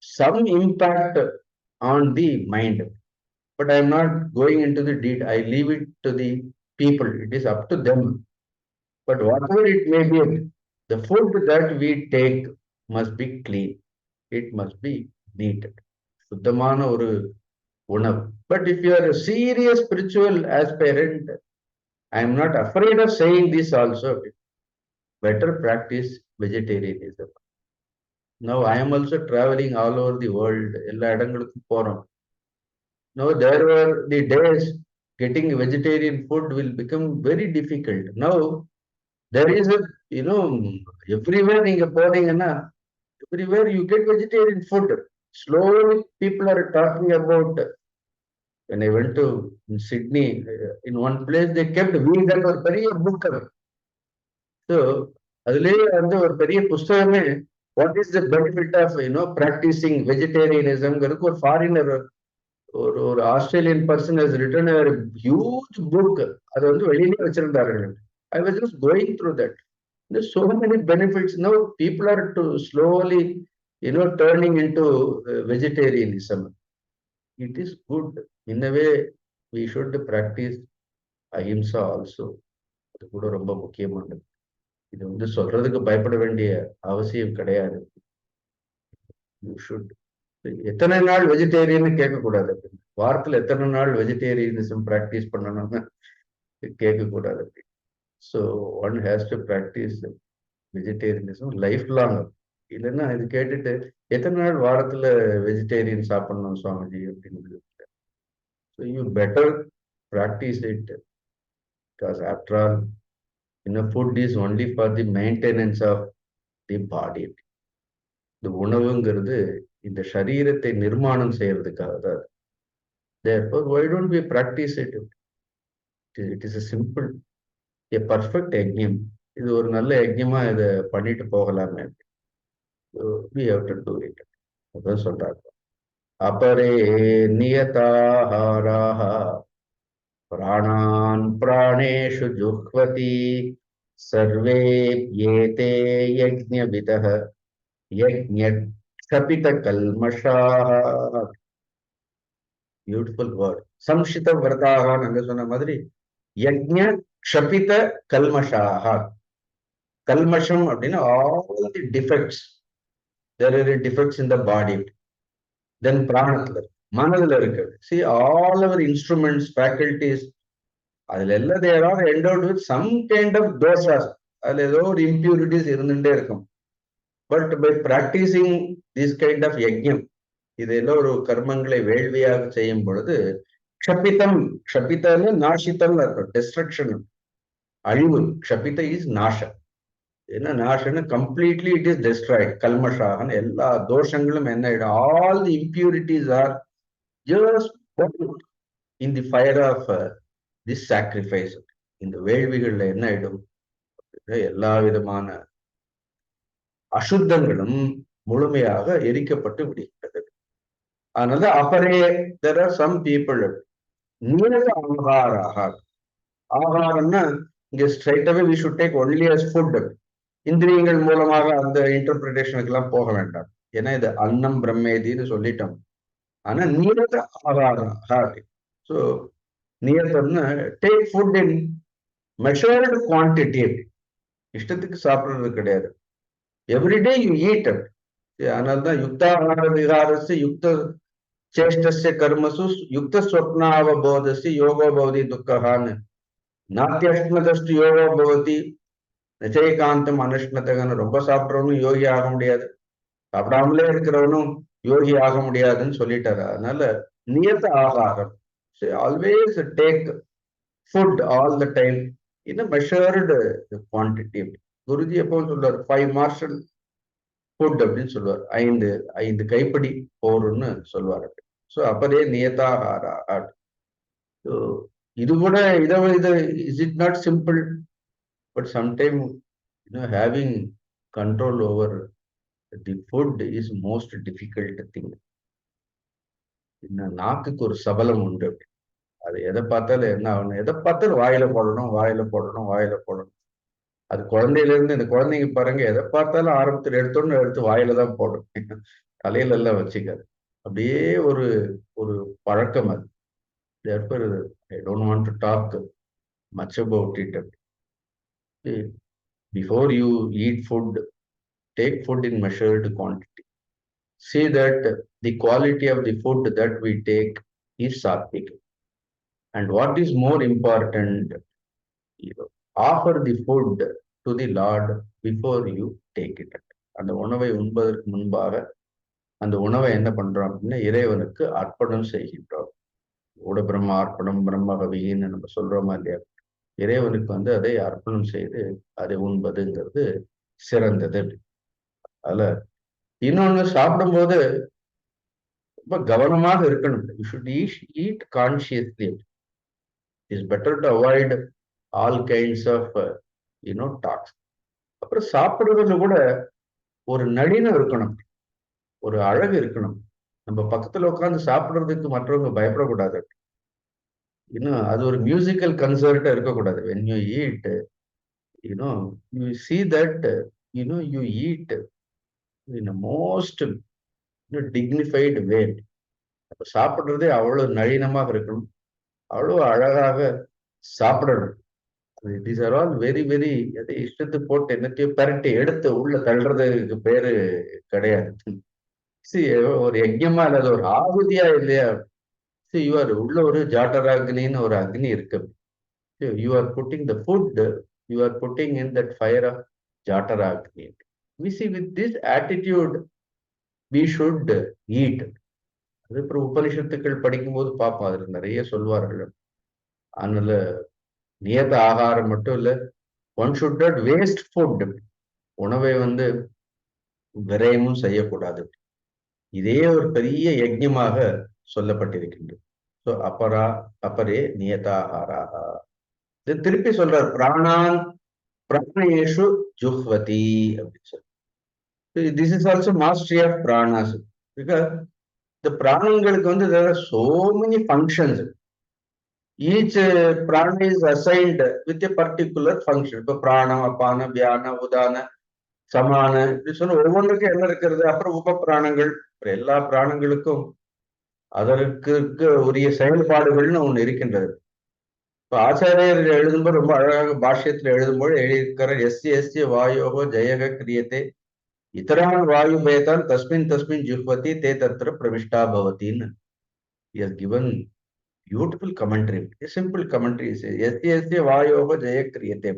some impact on the mind, but I am not going into the deed. I leave it to the people. It is up to them. But whatever it may be, the food that we take must be clean. It must be neat. சுத்தமான ஒரு உணவு. But if you are a serious spiritual aspirant, I am not afraid of saying this also. Better practice vegetarianism. Now I am also traveling all over the world. எல்லா இடங்களுக்கும் போறோம். Now there were the days getting vegetarian food will become very difficult. Now there is a, everywhere நீங்க போனீங்கன்னா, everywhere you get vegetarian food. Slowly people are talking about. When I went to Sydney, in one place they kept vegan or பெரிய book. So அதுலயே ஒரு பெரிய புஸ்தகமே, what is the benefit of practicing vegetarianism? ஒரு foreigner, ஒரு Australian person has written a huge book. அது வெளியிலே வச்சிருந்தார்கள். I was just going through that. There's so many benefits. Now people are to slowly turning into vegetarianism. It is good. In a way, we should practice ahimsa also. அது கூட ரொம்ப முக்கியமானது. இது சொல்றதுக்கு பயப்பட வேண்டிய அவசியம் கிடையாது. You should. எத்தனை நாள் வெஜிடேரியன் கேட்கக்கூடாது. வாரத்துல எத்தனை நாள் வெஜிடேரியனிசம் பிராக்டிஸ் பண்ணணும்னு கேட்கக்கூடாது. So one has to practice vegetarianism lifelong. இல்லைன்னா இது கேட்டுட்டு எத்தனை நாள் வாரத்துல வெஜிடேரியன் சாப்பிடணும் சுவாமிஜி அப்படின்னு. So you better practice it, because after all, food is only for the maintenance of the body. இந்த உணவுங்கிறது இந்த சரீரத்தை நிர்மாணம் செய்யறதுக்காக தான். Therefore, why don't we practice it? It is a simple, a perfect yajñam. இது ஒரு நல்ல யஜ்ஞமா இதை பண்ணிட்டு போகலாமே. We have to do it. அதான் சொல்றாங்க. apare niyatāhārāḥ prāṇān prāṇeṣhu juhvati sarve pyete yajña-vido yajña-kṣhapita-kalmaṣhāḥ. Beautiful word. sanśhita-vratāḥ அங்க சொன்ன மாதிரி yajña-kṣhapita-kalmaṣhāḥ. kalmaṣham அப்படின்னா all the defects. There are defects in the body. Then prāṇathla, manadhula irukku. See, all our instruments, faculties, adhula they are all endowed with some kind of doshas. Adhula ஏதோ ஒரு impurities இருந்துட்டே இருக்கும். But by practicing this kind of yajñam, இதெல்லாம் ஒரு கர்மங்களை வேள்வியாக செய்யும் பொழுது க்ஷபிதம், க்ஷபிதன்னு நாஷிதம் இருக்கும், டிஸ்ட்ரக்ஷன், அழிவு. க்ஷபித இஸ் நாஷ. என்ன நாஷன்னு கம்ப்ளீட்லி இட் இஸ் டெஸ்ட்ராய்ட். கல்மஷாகன்னு எல்லா தோஷங்களும் என்ன ஆயிடும்? All the impurities are just in the fire of this sacrifice. இந்த வேள்விகள்ல என்ன ஆயிடும்? எல்லா விதமான அசுத்தங்களும் முழுமையாக எரிக்கப்பட்டு விடுகிறது. அதனால அப்பரே there are some people niyatāhārāḥ. ஆகாரம்னா இங்க straight away we should take only as food. இந்திரியங்கள் மூலமாக அந்த இன்டர்பிரிட்டேஷனுக்கு எல்லாம் போக வேண்டாம். ஏன்னா இது அன்னம் பிரம்மேதின்னு சொல்லிட்டோம். ஆனா niyatāhārāḥ. ஸோ நியத்தம்னா take food in measured quantity. இஷ்டத்துக்கு சாப்பிடுறது கிடையாது. Everyday you eat. அதனால்தான் யுக்தாஹார விகாரஸ்ய யுக்த சேஷ்டஸ்ய கர்மசு யுக்த ஸ்வப்னாவபோதஸ்ய யோகோ பவதி துக்கஹான்னு. நாத்தியஷ்ணதஸ்து யோகோ பவதி நிச்சயகாந்தம் அனுஷ்ணதகன்னு. ரொம்ப சாப்பிட்றவனும் யோகி ஆக முடியாது, சாப்பிடாமலே இருக்கிறவனும் யோகி ஆக முடியாதுன்னு சொல்லிட்டாரு. அதனால நியத ஆகாரம், always take food all the time in measured quantity. Guruji எப்பவும் சொல்லுவார் 5 மார்ஷல் ஃபுட் அப்படின்னு சொல்லுவார். 5 கைப்படி போருன்னு சொல்லுவார். ஸோ அப்பதே நியதாஹாராஹ். ஸோ இது கூட இதை is it not simple, but sometime having control over the food is most difficult thing. இன்னும் நாக்குக்கு ஒரு சபலம் உண்டு. அது எதை பார்த்தாலும் என்ன ஆகணும்? எதை பார்த்தாலும் வாயில போடணும், வாயில போடணும், வாயில போடணும். அது குழந்தையில இருந்து, இந்த குழந்தைங்க பாருங்க, எதை பார்த்தாலும் ஆரம்பத்தில் எடுத்து வாயில தான் போடும், தலையில எல்லாம் வச்சுக்காது. அப்படியே ஒரு ஒரு பழக்கம் அது. Therefore, I don't want to talk much about it. Before you eat food, take food in measured quantity. See that the quality of the food that we take is sattvic. And what is more important, offer the food to the Lord before you take it. அந்த உணவை உண்பதற்கு முன்பாக அந்த உணவை என்ன பண்றோம் அப்படின்னா இறைவனுக்கு அர்ப்பணம் செய்கின்றோம். கூட பிரம்ம அர்ப்பணம் பிரம்மகவின்னு நம்ம சொல்றோமா இல்லையா? இறைவனுக்கு அதை அர்ப்பணம் செய்து அதை உண்பதுங்கிறது சிறந்தது. அதுல இன்னொன்னு, சாப்பிடும்போது ரொம்ப கவனமாக இருக்கணும். You should eat consciously. It's better to avoid all kinds of talks. அப்புறம் சாப்பிடுறதுல கூட ஒரு நளினம் இருக்கணும், ஒரு அழகு இருக்கணும். நம்ம பக்கத்துல உட்காந்து சாப்பிடுறதுக்கு மற்றவங்க பயப்படக்கூடாது. அது ஒரு மியூசிக்கல் கன்சர்ட்டா இருக்கக்கூடாது. when you eat, you see that you eat in a most dignified way. சாப்பிடுறதே அவ்வளவு நளினமாக இருக்கணும், அவ்வளவு அழகாக சாப்பிடணும். These are all very very இஷ்டத்து போட்டு என்னத்தையும் பரட்டி எடுத்து உள்ள தள்ளுறதுக்கு பேரு கிடையாது. ஒரு யஜ்ஞமா இல்லாத ஒரு ஆகுதியா இல்லையா? உள்ள ஒரு ஜாட்டராக்னின்னு ஒரு அக்னி இருக்கு. You are putting the food you are putting in that fire of Jataragni. We see with this attitude, we should eat. அதுக்கப்புறம் உபனிஷத்துக்கள் படிக்கும்போது பார்ப்போம், அதில் நிறைய சொல்வார்கள். அதனால நியத ஆகாரம் மட்டும் இல்லை, one should not waste food. உணவை விரயமும் செய்யக்கூடாது. இதே ஒரு பெரிய யஜ்ஞமாக சொல்லப்பட்டிருக்கின்றது. ஸோ அப்பரே நியதாஹாராக. திருப்பி சொல்றார், prāṇān prāṇēṣhu juhvati அப்படின்னு சொல்லி. This is also mastery of prāṇās. Because the prāṇங்களுக்கு there are so many functions. Each prāṇa is assigned with a particular function. இப்போ prāṇaṁ, apāne, vyāna, udāna, சமான இப்படி சொன்ன ஒவ்வொன்றுக்கும் என்ன இருக்கிறது. அப்புறம் உப பிராணங்கள், எல்லா பிராணங்களுக்கும் அதற்கு உரிய செயல்பாடுகள்னு ஒண்ணு இருக்கின்றது. இப்ப ஆச்சாரியர் எழுதும்போது ரொம்ப அழகாக பாஷ்யத்துல எழுதும்போது எழுதியிருக்கிற எஸ்ய வாயோகோ ஜெயக கிரியத்தே இத்தரான் வாயு பேதான் தஸ்மின் தஸ்மின் ஜுஹ்வதி தே தத்திர பிரவிஷ்டா பவதின்னு. He has given beautiful commentary, a simple commentary. Yasya vayoho jaya kriyate.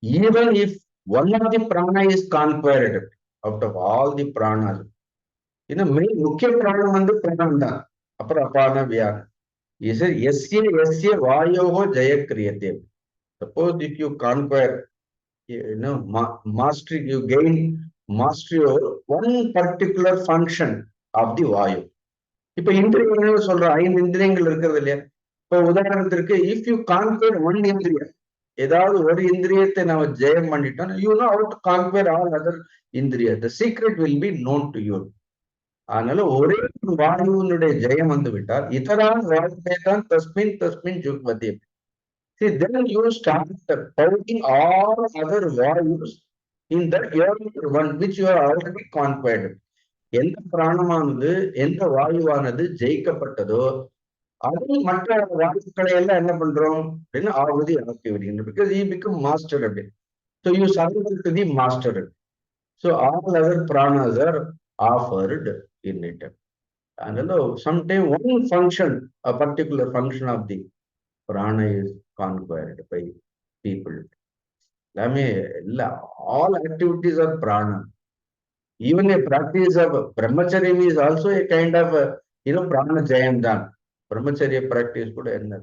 Even if one of the prana is conquered out of all the pranas, main mukhya prana pranam தான். அப்புறம் அப்பான vyana. He said yasya vayoho jaya kriyate. Suppose if you conquer, mastery, you gain mastery over one particular function of the vayu. இப்ப இந்திரியங்கள் சொல்ற 5 இந்திரியங்கள் இருக்கிறது இல்லையா. இப்ப உதாரணத்திற்கு, இஃப் யூ கான்கர் ஒன் இந்திரியம், ஏதாவது ஒரு இந்திரியத்தை நம்ம ஜெயம் பண்ணிட்டோம், you know how to conquer all other இந்திரியா. The secret will be known to you. அதனால ஒரே வாயுவினுடைய ஜெயம் விட்டால் இதரான் வாயுதான் தஸ்மின் தஸ்மின் ஜுஹ்வதி. See, then you start pouting all other values in that one which you are already conquered. எந்த பிராணமானது, எந்த வாயுவானது ஜெயிக்கப்பட்டதோ அது மற்ற வாயுக்களை எல்லாம் என்ன பண்றோம் அப்படின்னு ஆகுதி ஆக்கி விடுகின்றோம். Because he become master of it. So you surrender to the master. So all other pranas are offered in it. And sometimes one function, a particular function of the prana is conquered by people. All activities are prana. Even a practice of brahmacharya is also a kind of prana jayam dan. Brahmacharya practice kuda enna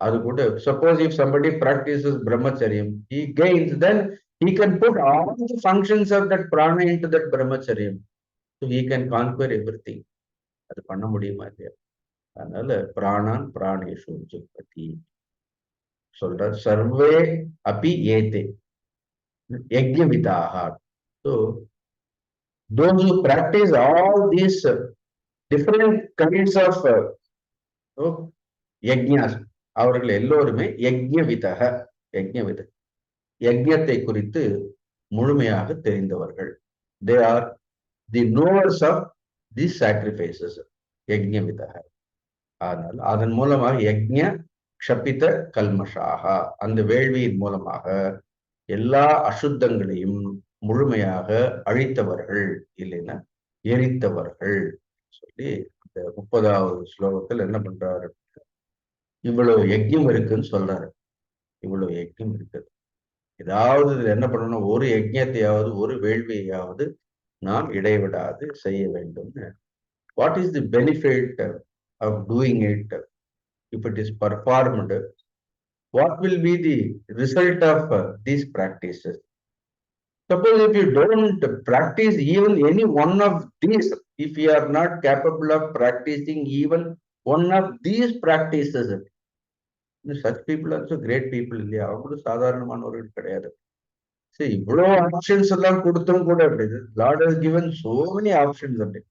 adu kuda. Suppose if somebody practices brahmacharya, he gains, then he can put all the functions of that prana into that brahmacharya, so he can conquer everything. Adu panna mudiyuma illaya. Adanaல prāṇān prāṇeṣhu juhvati சொல்ற. sarve pyete yajña-vidaha. So those who practice all these different kinds of yajñās, அவர்கள் எல்லோருமே yajña-vidaha, யஜ்ஞத்தை குறித்து முழுமையாக தெரிந்தவர்கள். They are the knowers of these sacrifices, yajña-vidaha. ஆனால் அதன் மூலமாக yajña-kṣhapita-kalmaṣhāḥ, அந்த வேள்வியின் மூலமாக எல்லா அசுத்தங்களையும் முழுமையாக அழித்தவர்கள், இல்லைன்னா எரித்தவர்கள் சொல்லி இந்த 30வது ஸ்லோகத்தில் என்ன பண்றாரு, இவ்வளவு யஜ்ஞம் இருக்குன்னு சொல்றாரு. இவ்வளவு யஜ்ஞம் இருக்குது. ஏதாவது என்ன பண்ணணும், ஒரு யஜ்ஞத்தையாவது ஒரு வேள்வியையாவது நாம் இடைவிடாது செய்ய வேண்டும். What is the benefit of doing it? If it is performed, what will be the result of these practices? Suppose if you don't practice even any one of these, if you are not capable of practicing even one of these practices, such people are also great people இல்லையா, அவங்களும் சாதாரணமானவர்கள் கிடையாது. சரி, இவ்வளவு options எல்லாம் கொடுத்தும் கூட அப்படி Lord has given so many options. அப்படி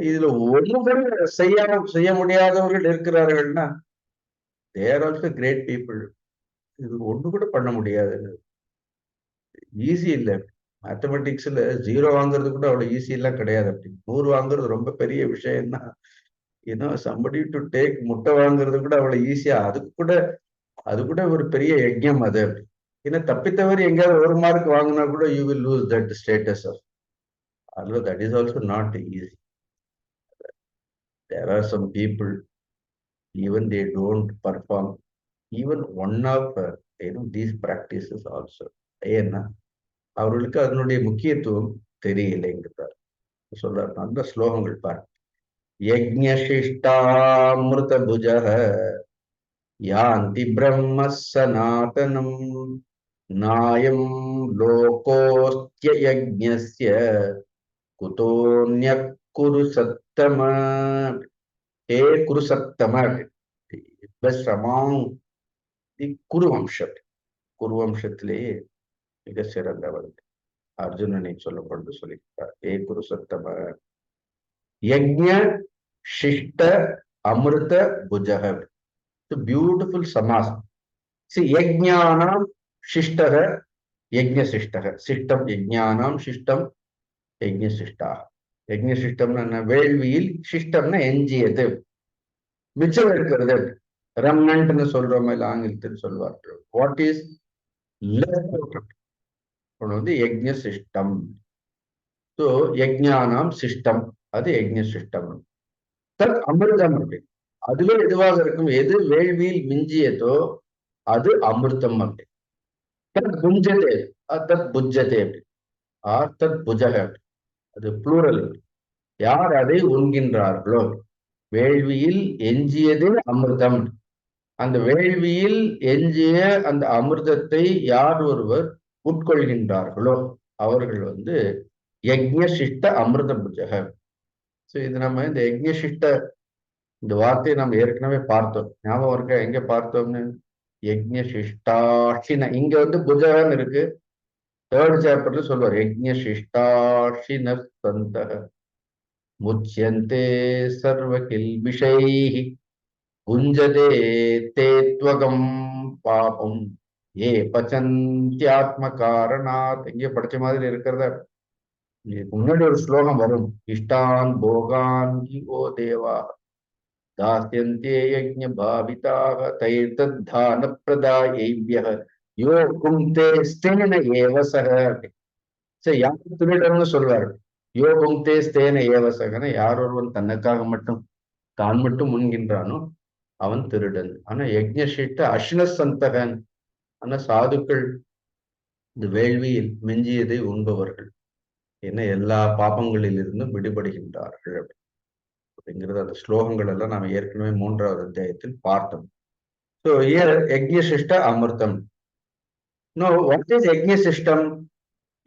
இதுல ஒண்ணு கூட செய்ய முடியாதவர்கள் இருக்கிறார்கள்னா they are also great people. இது ஒண்ணு கூட பண்ண முடியாதுன்னு ஈஸி இல்லை. மேத்தமெட்டிக்ஸ்ல 0 வாங்குறது கூட அவ்வளவு ஈஸி எல்லாம் கிடையாது. அப்படி 100 வாங்குறது ரொம்ப பெரிய விஷயம்னா, somebody to take முட்டை வாங்குறது கூட அவ்வளவு ஈஸியா, அது கூட ஒரு பெரிய யஜ்ஞம் அது. அப்படி ஏன்னா தப்பித்தவரை எங்கேயாவது 1 மார்க் வாங்கினா கூட you will lose that status of. Although that is also not easy. There are some people, even they don't perform even one of these practices also. ஏன்னா அவர்களுக்கு அதனுடைய முக்கியத்துவம் தெரியலைங்கிறார். சொல்றார். நல்ல ஸ்லோகங்கள் பாரு. யஜ்ஞசிஷ்டாமிருத புஜஹ யாந்தி பிரம்ம சனாதனம் நாயம் லோகோஸ்த்ய யஜ்ஞஸ்ய குதோன்யக் குரு சத்தம. ஏ குரு சத்தம, பெஸ்ட் அமாங் தி குரு வம்சம். குரு வம்சத்திலேயே மிக சிறந்தவர் அர்ஜுனனை சொல்லப்படுது சொல்லியிருக்கார். ஏ குரு சத்தம யஜ்ஞ சிஷ்ட அமிர்த புஜக. பியூட்டிஃபுல் சமாஸ். யஜ்ஞானாம் சிஷ்டக யஜ்ஞசிஷ்டக. சிஷ்டம் யஜ்ஞானாம், சிஷ்டம் யஜ்ஞசிஷ்டா. யஜ்ஞசிஷ்டம்னா என்ன? வேள்வியில். சிஷ்டம்னா எஞ்சியது, மிச்சம் இருக்கிறது. ரெமனன்ட்னு சொல்றோம், இல்ல ஆங்கிலத்தில் சொல்வார்கள். வாட் இஸ் லெஃப்ட் வந்து யஜ்ஞசிஷ்டம். ஸோ யஜ்ஞானாம் சிஷ்டம், அது யஜ்ஞசிஷ்டம். தத் அமிர்தம் அப்படி. அதுவே எதுவாக இருக்கும், எது வேள்வியில் மிஞ்சியதோ அது அமிர்தம் அப்படி. தத் புஞ்சதே, தத் புஜ்ஜதே அப்படி. தத் புஜக, அது புளூரல். யார் அதை உண்கின்றார்களோ, வேள்வியில் எஞ்சியது அமிர்தம். அந்த வேள்வியில் எஞ்சிய அந்த அமிர்தத்தை யார் ஒருவர் உட்கொள்கின்றார்களோ அவர்கள் வந்து யஜ்ஞசிஷ்ட அமிர்த புஜக. ஸோ இது நம்ம இந்த யஜ்ஞசிஷ்ட இந்த வார்த்தையை நம்ம ஏற்கனவே பார்த்தோம். ஞாபகம் இருக்க? எங்க பார்த்தோம்னு? யஜ்ஞசிஷ்டாஷின. இங்க வந்து புஜகன்னு இருக்கு. 3rd சாப்டர்ல சொல்வார். யஜ்ஞசிஷ்டாஷின சந்தக முச்யந்தே சர்வ கில்பிஷைஹி புஞ்சதே தேத்வகம் பாபம் ஏ பச்சந்தியாத்ம காரணாத். எங்கே படிச்ச மாதிரி இருக்கிறத. முன்னாடி ஒரு ஸ்லோகம் வரும். இஷ்டான் போகான் ஓ தேவா தாஸ்யந்தே யஜ்ஞ பாவிதாக தைர்தத்தான பிரதாயைவ்யஹ யோ கும்தே ஸ்தேன ஏவசக. யார் திருடன்னு சொல்வார். யோ கும்தே ஸ்தேன ஏவசகன. யார் ஒருவன் தன்னுக்காக மட்டும் தான் மட்டும் முன்கின்றானோ அவன் திருடன். ஆனா யஜ்ஞசிஷ்ட அஷ்ண சந்தகன். ஆனா சாதுக்கள் இந்த வேள்வியில் மிஞ்சியதை உண்பவர்கள் என்ன எல்லா பாபங்களில் இருந்தும் விடுபடுகின்றார்கள் அப்படிங்கிறது அந்த ஸ்லோகங்கள் எல்லாம் நாம் ஏற்கனவே 3வது அத்தியாயத்தில் பார்த்தோம். ஸோ யஜ்ஞசிஷ்ட அமிர்தம். நோ, வாட் இஸ் யஜ்ஞசிஷ்டம்?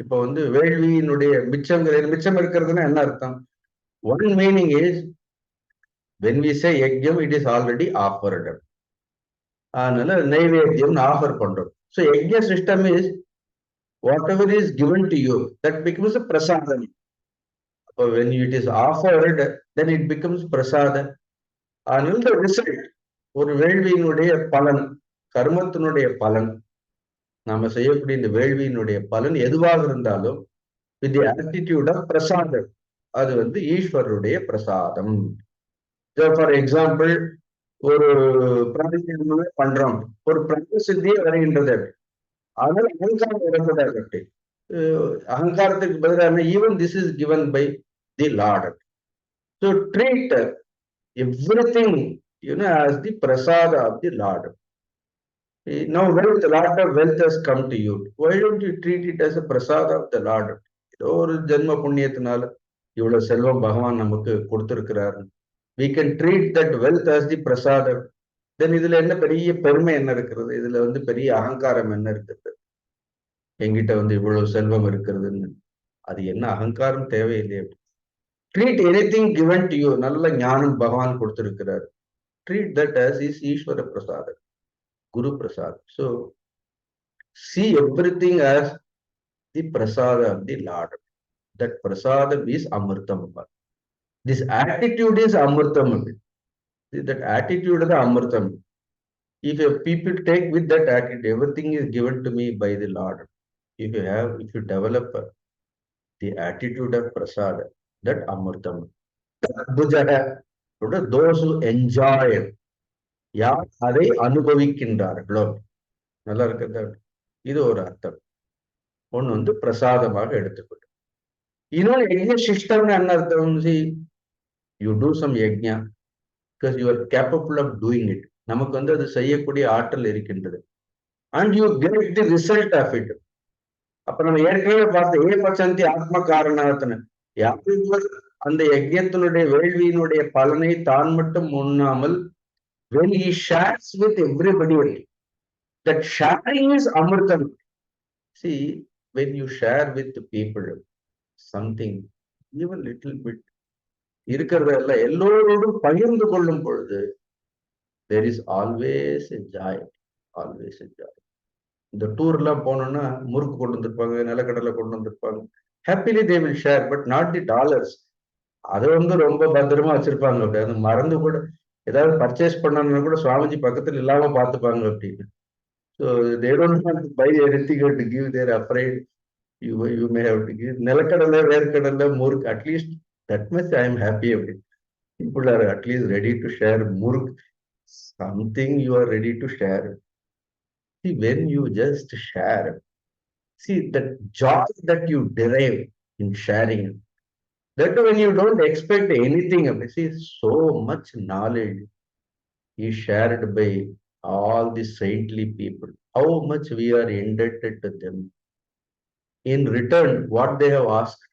இப்போ வந்து வேள்வியினுடைய மிச்சம் இருக்கிறதுன்னா என்ன அர்த்தம்? One meaning is when we say yajñam, it is already offered. அதனால நைவேத்தியம் ஆஃபர் பண்றோம். ஸோ யஜ்ஞ system is whatever is given to you, that becomes a prasadam. So when it is offered, then it becomes prasada. அதனால the result, ஒரு வேள்வியினுடைய பலன், கர்மத்தினுடைய பலன், நாம செய்யக்கூடிய இந்த வேள்வியினுடைய பலன் எதுவாக இருந்தாலும் with the attitude of prasadam, அது வந்து ஈஸ்வருடைய பிரசாதம். ஃபார் எக்ஸாம்பிள், ஒரு பிராணாயாமமே பண்றோம், ஒரு பிராண சித்தியே வருகின்றது. அதனால அகங்காரம் வரக்கூடாது. அகங்காரத்துக்கு பதிலாக even this is given by the Lord. So treat everything, as the prasada of the Lord. Now wealth, a lot of wealth has come to you. Why don't you treat it as a prasada of the Lord? ஏதோ ஒரு ஜென்ம புண்ணியத்தினால இவ்வளவு செல்வம் பகவான் நமக்கு கொடுத்திருக்கிறார். We can treat that wealth as the prasada. Then இதுல என்ன பெரிய பெருமை என்ன இருக்கிறது? இதுல வந்து பெரிய அகங்காரம் என்ன இருக்கிறது? என்கிட்ட வந்து இவ்வளவு செல்வம் இருக்கிறதுன்னு அது என்ன அகங்காரம் தேவையில்லையே. Treat anything given to you. நல்ல ஞானம் பகவான் கொடுத்திருக்கிறார். ட்ரீட் தட் as is ஈஸ்வர பிரசாதம், குரு பிரசாதம். So see everything as the prasada of the Lord. That prasadam is amritam. This attitude is amritam. That attitude is amritam. If people take with that attitude, everything is given to me by the Lord. If you develop the attitude of prasada, that amritam. Bhujaha, those who enjoy, யார் அதை அனுபவிக்கின்றார்களோ. நல்லா இருக்கிறது. இது ஒரு அர்த்தம். ஒன்று வந்து பிரசாதமாக எடுத்துக்கொண்டு. இன்னொன்று யஜ்ஞ சிஷ்டம்னு என்ன அர்த்தம்? You do some yajña because you are capable of doing it. நமக்கு வந்து அது செய்யக்கூடிய ஆற்றல் இருக்கின்றது. and you get the result of it. அப்ப நம்ம ஏற்கனவே பார்த்த ஏ பச்சந்தி ஆத்ம காரணாத்தன யார் அந்த யஜ்ஞத்தினுடைய வேள்வியினுடைய பலனை தான் மட்டும் உண்ணாமல் when he shares with everybody, that sharing is amritam. See, when you share with the people something, even little bit, இருக்கிறதெல்ல எல்லோரோடும் பகிர்ந்து கொள்ளும் பொழுது there is always a joy, always a joy. இந்த டூர்லாம் போனோம்னா முறுக்கு கொண்டு வந்திருப்பாங்க, நிலக்கடலை கொண்டு வந்திருப்பாங்க. Happily they will share, but not the dollars. அதை ரொம்ப பத்திரமா வச்சிருப்பாங்க. அப்படி அது மறந்து கூட ஏதாவது பர்ச்சேஸ் பண்ணணும்னா கூட சுவாமிஜி பக்கத்துல இல்லாம பார்த்துப்பாங்க அப்படின்னு. So they don't want to buy anything to give, they're afraid you may have to give. நிலக்கடலை, வேர்க்கடலை, முறுக்கு, at least that much I am happy அப்படின்னு. People are at least ready to share murukku. Something you are ready to share. See, when you just share, see the joy that you derive in sharing, that when you don't expect anything, see, so much knowledge is shared by all the saintly people. How much we are indebted to them. In return, what they have asked.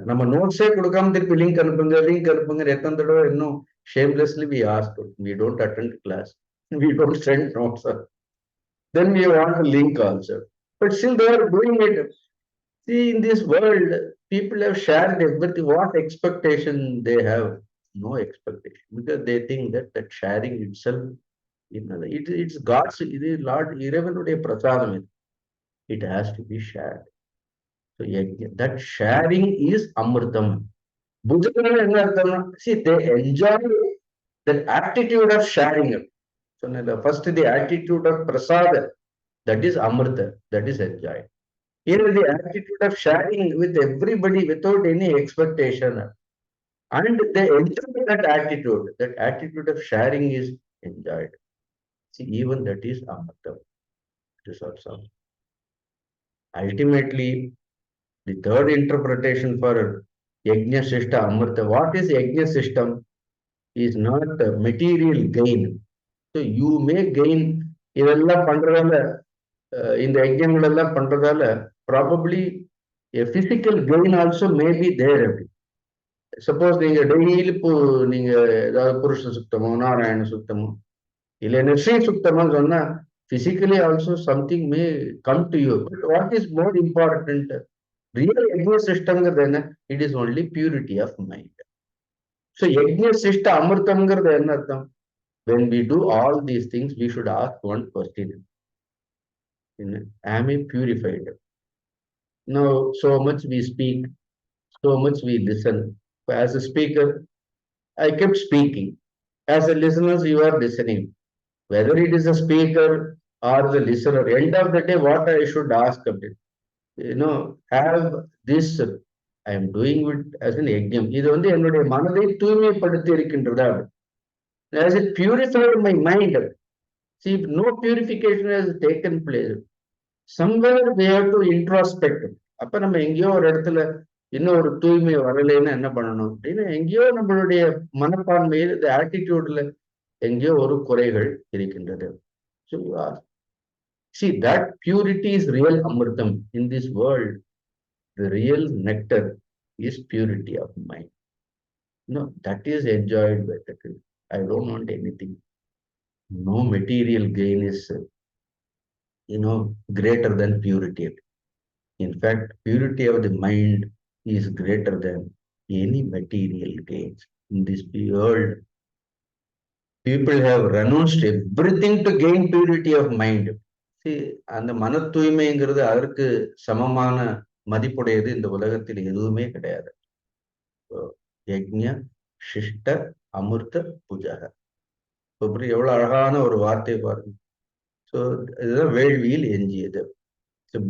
நம்ம நோட்ஸே கொடுக்காம திருப்பி link அனுப்புங்க எத்தனை தடவை இன்னும் shamelessly we ask. We don't attend class, we don't send notes, then we want a link also, but still they are doing it. See, in this world people have shared everything. What expectation they have? No expectation, because they think that sharing itself, it's God's, Lord Iravanudaya prasadam, it has to be shared. So that sharing is amritam. See, they enjoy that attitude of sharing. So first the attitude of prasada, that is amrita, that is enjoyed. Here the attitude of sharing with everybody without any expectation, and they enjoy that attitude. That attitude of sharing is enjoyed. See, even that is amrita. It is also ultimately the third interpretation for yajna sishta amrita. What is yajna system? Is not material gain. So you may gain இதெல்லாம் பண்றதால, இந்த யஜ்ஞங்கள் எல்லாம் பண்றதால probably a physical gain also may be there. Suppose நீங்க daily நீங்க ஏதாவது புருஷ சுத்தமோ நாராயண சுத்தமோ இல்ல ஸ்ரீ சுத்தமோ சொன்னா physically also something may come to you. But what is more important, real yajna system, it is only purity of mind. So yajna sishta amritamங்கிறது என்ன அர்த்தம்? When we do all these things, we should ask one question. Am I purified? Now, so much we speak, so much we listen. As a speaker, I kept speaking. As a listener, you are listening. Whether it is a speaker or the listener, end of the day, what I should ask of it, have this, I am doing it as an yajnam. இது என்னுடைய மனதை தூய்மைப்படுத்தி இருக்கின்றதா? Has it purified my mind? See, if no purification has taken place, somewhere we have to introspect. அப்ப நம்ம எங்கேயோ ஒரு இடத்துல இன்னும் ஒரு தூய்மை வரலைன்னா என்ன பண்ணணும் அப்படின்னா, எங்கேயோ நம்மளுடைய மனப்பான்மையில், இந்த ஆட்டிடியூட்ல எங்கேயோ ஒரு குறைகள் இருக்கின்றது. So you ask. See, that purity is real amritam. In this world, the real nectar is purity of mind. That is enjoyed by the people. I don't want anything. No material gain is, greater than purity. In fact, purity of the mind is greater than any material gains. In this world, people have renounced everything to gain purity of mind. See, அந்த மன தூய்மைங்கிறது அதற்கு சமமான மதிப்புடையது இந்த உலகத்தில் எதுவுமே கிடையாது. யஜ்ஞ சிஷ்ட அமிர்த புஜக. எவ்வளவு அழகான ஒரு வார்த்தை பாருங்க. ஸோ இதுதான் வேள்வியில் எஞ்சியது.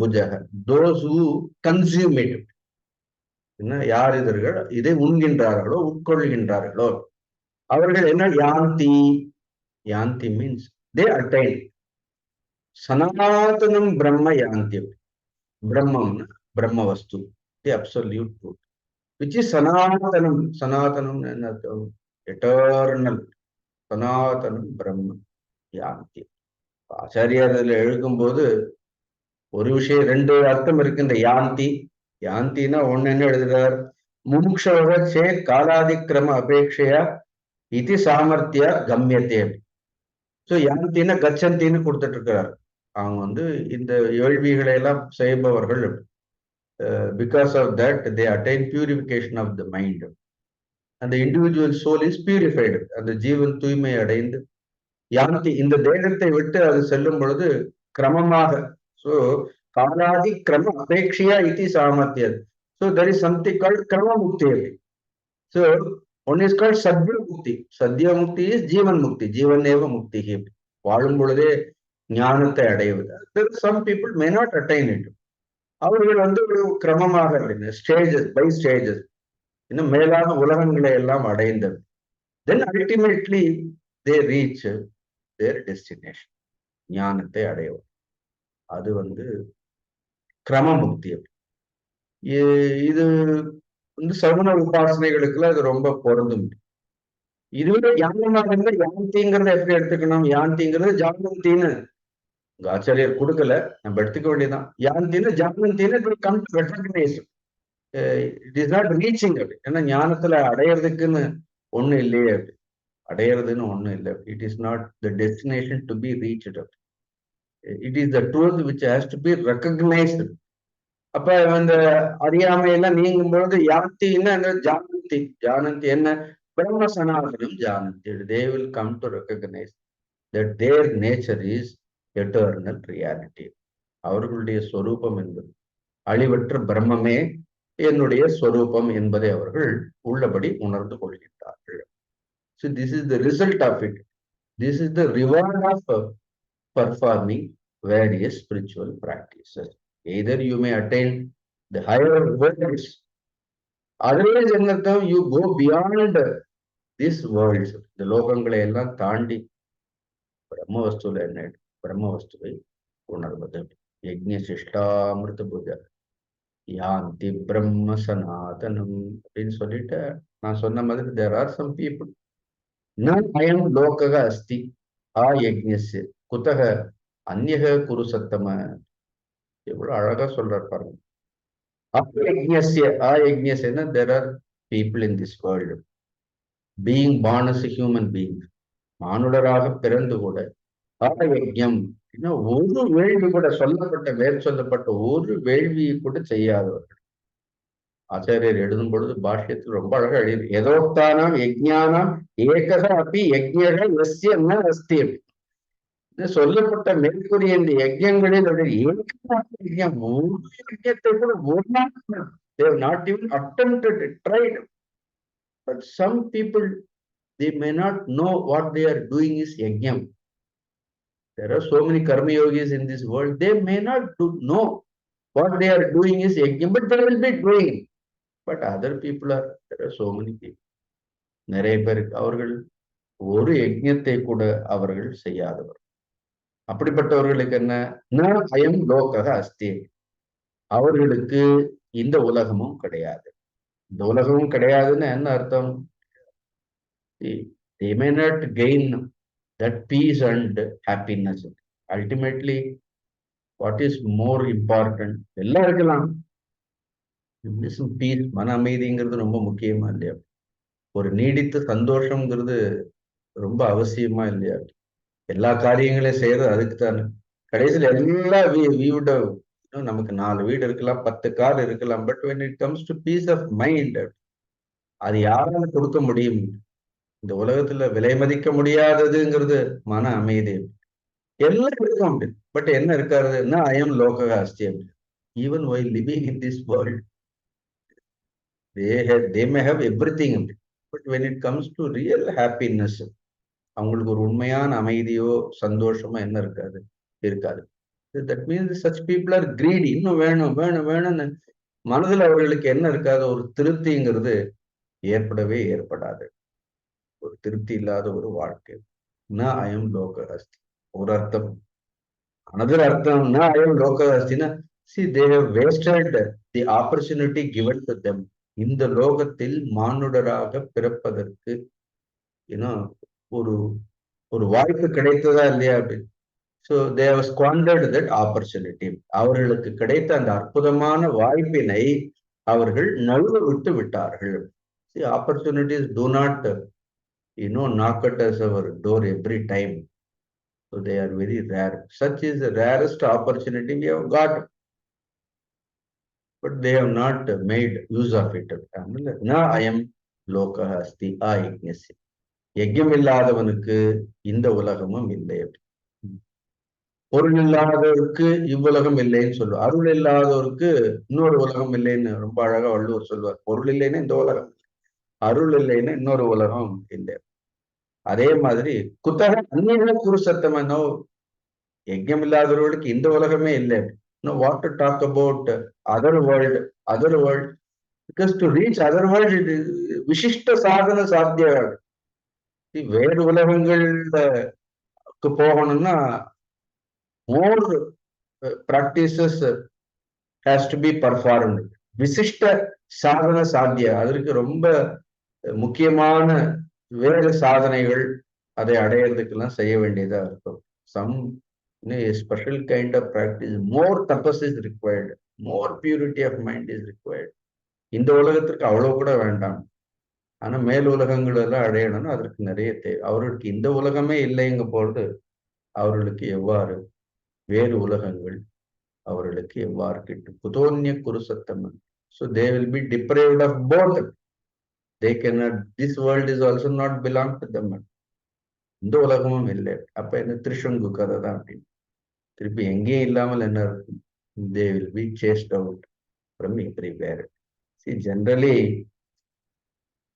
புஜக, those who consume it. யார் இதர்கள் இதை உண்கின்றார்களோ, உட்கொள்கின்றார்களோ, அவர்கள் என்ன? யாந்தி. யாந்தி மீன்ஸ் they attain. சனாதனம் பிரம்ம யாந்தி. பிரம்மம்னா பிரம்ம வஸ்து, the absolute truth, which is சனாதனம். சனாதனம் என்ன அர்த்தம்? எட்டர்னல். சனாதனம் பிரம்ம யாந்தி. ஆச்சாரியார் இதுல எழுதும்போது ஒரு விஷயம், ரெண்டு அர்த்தம் இருக்கு. இந்த யாந்தி, யாந்தின்னா ஒண்ணு என்ன எழுதுறார், முமுக்ஷவ சே காலாதிக்கிரம அபேட்சையா இது சாமர்த்திய கம்யத்தே. ஸோ யாந்தின்னா கச்சந்தின்னு கொடுத்துட்டு இருக்கிறார். அவங்க இந்த வேள்விகளை எல்லாம் செய்பவர்கள், because of that they attain purification of the mind. அந்த இண்டிவிஜுவல் சோல் இஸ் பியூரிஃபைடு. அந்த ஜீவன் தூய்மை அடைந்து யாந்தி இந்த தேகத்தை விட்டு அது செல்லும் பொழுது கிரமமாக, ஸோ காலாதி கிரம அபேட்சையா இது சாமர்த்தியம். So there is something called கிரம முக்தி. ஸோ ஒன் இஸ் கால்ட் சத்ய முக்தி. சத்ய முக்தி இஸ் ஜீவன் முக்தி, ஜீவனேவ முக்தி. வாழும் பொழுதே ஞானத்தை அடைவது. Some people may not attain it. அவர்கள் ஒரு கிரமமாக ஸ்டேஜஸ் பை ஸ்டேஜஸ் இன்னும் மேலான உலகங்களை எல்லாம் அடைந்தது. Then ultimately they reach their destination, ஞானத்தை அடையவும். அது கிரமமுக்தி. இது சகுன உபாசனைகளுக்குள்ள அது ரொம்ப பொருந்தும். இதுவே ஞானமாக இருந்தா யாந்திங்கிறத எப்படி எடுத்துக்கணும்? யாந்திங்கிறது ஜானந்தின்னு ஆச்சாரியர் கொடுக்கல, நம்ம எடுத்துக்க வேண்டியதான். யாந்தின்னு ஜானந்தின்னு it will come to recognise. It is not reaching. அப்படி ஏன்னா ஞானத்துல அடையிறதுக்குன்னு ஒண்ணு இல்லையே, அப்படி அடையிறதுன்னு ஒண்ணு இல்லை. It is not the destination to be reached. It is the truth which has to be recognised. அப்ப அந்த அறியாமையெல்லாம் நீங்கும் பொழுது யாத்தின்னா ஜானந்தி. ஜானந்தி என்ன? பிரம்ம சனாதனம் ஜானந்தி. They will come to recognise that their nature is eternal reality. அவர்களுடைய ஸ்வரூபம் என்பது அழிவற்ற பிரம்மமே என்னுடைய ஸ்வரூபம் என்பதை அவர்கள் உள்ளபடி உணர்ந்து கொள்கின்றார்கள். So this is the result of it. This is the reward of performing various spiritual practices. Either you may attain the higher worlds, otherwise you go beyond this world. The லோகங்களை எல்லாம் தாண்டி பிரம்மவஸ்துல என்ன, பிரம்மவஸ்துவை உணர்வது. யஜ்ஞ-சிஷ்டாமிருத புஜ யாந்தி பிரம்ம சனாதனம் அப்படின்னு சொல்லிட்டு நான் சொன்ன மாதிரி there are some people ந அயம் லோகக அஸ்தி ஆ யஜ்ஞஸ்ய குதக அந்யக குரு சத்தம. எவ்வளவு அழகா சொல்றார் பாருங்க. அயஜ்ஞஸ்ய, அயஜ்ஞஸ்யன்னா there are people in this world being born as a human being, மானுடராக பிறந்து கூட அயஜ்ஞம் ஒரு வேள்வி கூட சொல்லப்பட்ட மேற்சொல்லப்பட்ட ஒரு வேள்வியை கூட செய்யாதவர்கள். ஆச்சாரியர் எழுதும் பொழுது பாஷ்யத்தில் ரொம்ப அழகா எழுதி, எதோக்தானாம் யஜ்ஞானாம் ஏகக அப்பி யஜ்ஞக யஸ்ய ந அஸ்தி. சொல்லப்பட்ட மேற்கூறிய இந்த யஜ்ஞங்களில் யஜ்ஞம் ஒரு யஜ்ஞத்தை கூட ஒரு நாள் they have not even attempted it, tried. But some people, they may not know what they are doing is yajñam. There are so many karma yogis in this world, they may not know what they are doing is yajñam, but they will be doing. But other people are, there are so many people. நிறைய பேர் அவர்கள் ஒரு யஜ்ஞத்தை கூட அவர்கள் செய்யாதவர். அப்படிப்பட்டவர்களுக்கு என்ன? ந அயம் லோகக அஸ்தி. அவர்களுக்கு இந்த உலகமும் கிடையாது. இந்த உலகமும் கிடையாதுன்னு என்ன அர்த்தம்? They may not gain that peace and happiness. Ultimately, what is more important? எல்லாம் இருக்கலாம், பீஸ், மன அமைதிங்கிறது ரொம்ப முக்கியமா இல்லையா? ஒரு நீடித்த சந்தோஷம்ங்கிறது ரொம்ப அவசியமா இல்லையா? எல்லா காரியங்களையும் செய்யறது அதுக்கு தானே. கடைசியில் எல்லா வீட நமக்கு 4 வீடு இருக்கலாம், 10 கார் இருக்கலாம், but when it comes to peace of mind, அது யாரால கொடுக்க முடியும்? இந்த உலகத்துல விலை மதிக்க முடியாததுங்கிறது மன அமைதி. எல்லாம் இருக்கும் அப்படி, பட் என்ன இருக்காருன்னா அயம் லோகக அஸ்தி. Even while living in this world, they may have everything, but when it comes to real happiness, அவங்களுக்கு ஒரு உண்மையான அமைதியோ சந்தோஷமோ என்ன இருக்காது? That means such people are greedy. இன்னும் வேணும் வேணும் வேணும்னு மனதில் அவர்களுக்கு என்ன இருக்காது? ஒரு திருப்திங்கிறது ஏற்படவே ஏற்படாது. ஒரு திருப்தி இல்லாத ஒரு வாழ்க்கை. ந அயம் லோக அஸ்தி ஒரு அர்த்தம். another அர்த்தம் ந அயம் லோக அஸ்தினா, see they have wasted the opportunity given to them. இந்த லோகத்தில் மானுடராக பிறப்பதற்கு ஒரு ஒரு வாய்ப்பு கிடைத்ததா இல்லையா? அப்படி So they have squandered that opportunity. அவர்களுக்கு கிடைத்த அந்த அற்புதமான வாய்ப்பினை அவர்கள் நழுவ விட்டு விட்டார்கள். See, opportunities do not, knock at us our door every time. So they are very rare. Such is the rarest opportunity we have got. But they have not made use of it. Na ayam lokah asti ayajñasya. யஜ்ஞம் இல்லாதவனுக்கு இந்த உலகமும் இல்லை. பொருள் இல்லாதவருக்கு இவ்வுலகம் இல்லைன்னு சொல்லுவார். அருள் இல்லாதவருக்கு இன்னொரு உலகம் இல்லைன்னு ரொம்ப அழகா வள்ளுவர் சொல்வார். பொருள் இல்லைன்னா இந்த உலகம், அருள் இல்லைன்னா இன்னொரு உலகம் இல்லை. அதே மாதிரி குத்தக அந்நிய குருசத்தமனோ, யஜ்ஞம் இல்லாதவர்களுக்கு இந்த உலகமே இல்லை. What to talk about other world, because to reach other world விசிஷ்ட சாதன சாத்தியம். வேறு உலகங்களுக்கு போகணும்னா more practices has to be performed. விசிஷ்ட சாதன சாத்திய, அதற்கு ரொம்ப முக்கியமான வேறு சாதனைகள் அதை அடையிறதுக்கெல்லாம் செய்ய வேண்டியதா இருக்கும். some special kind of practice, more tapas is required, more purity of mind is required. இந்த உலகத்திற்கு அவ்வளவு கூட வேண்டாம், ஆனா மேல் உலகங்கள் எல்லாம் அடையணும்னு அதற்கு நிறைய தேவை. அவர்களுக்கு இந்த உலகமே இல்லைங்க பொழுது அவர்களுக்கு எவ்வாறு வேறு உலகங்கள் அவர்களுக்கு எவ்வாறு கிட்டும்? புதோன்ய குருசத்தமன். So they will be deprived of both. They cannot, this world is also not belong to them. இந்த உலகமும் இல்லை. அப்ப என்ன திரிசங்கு கதை தான் அப்படின்னு திருப்பி எங்கேயும் இல்லாமல் என்ன இருக்கும்? They will be chased out from everywhere. See, generally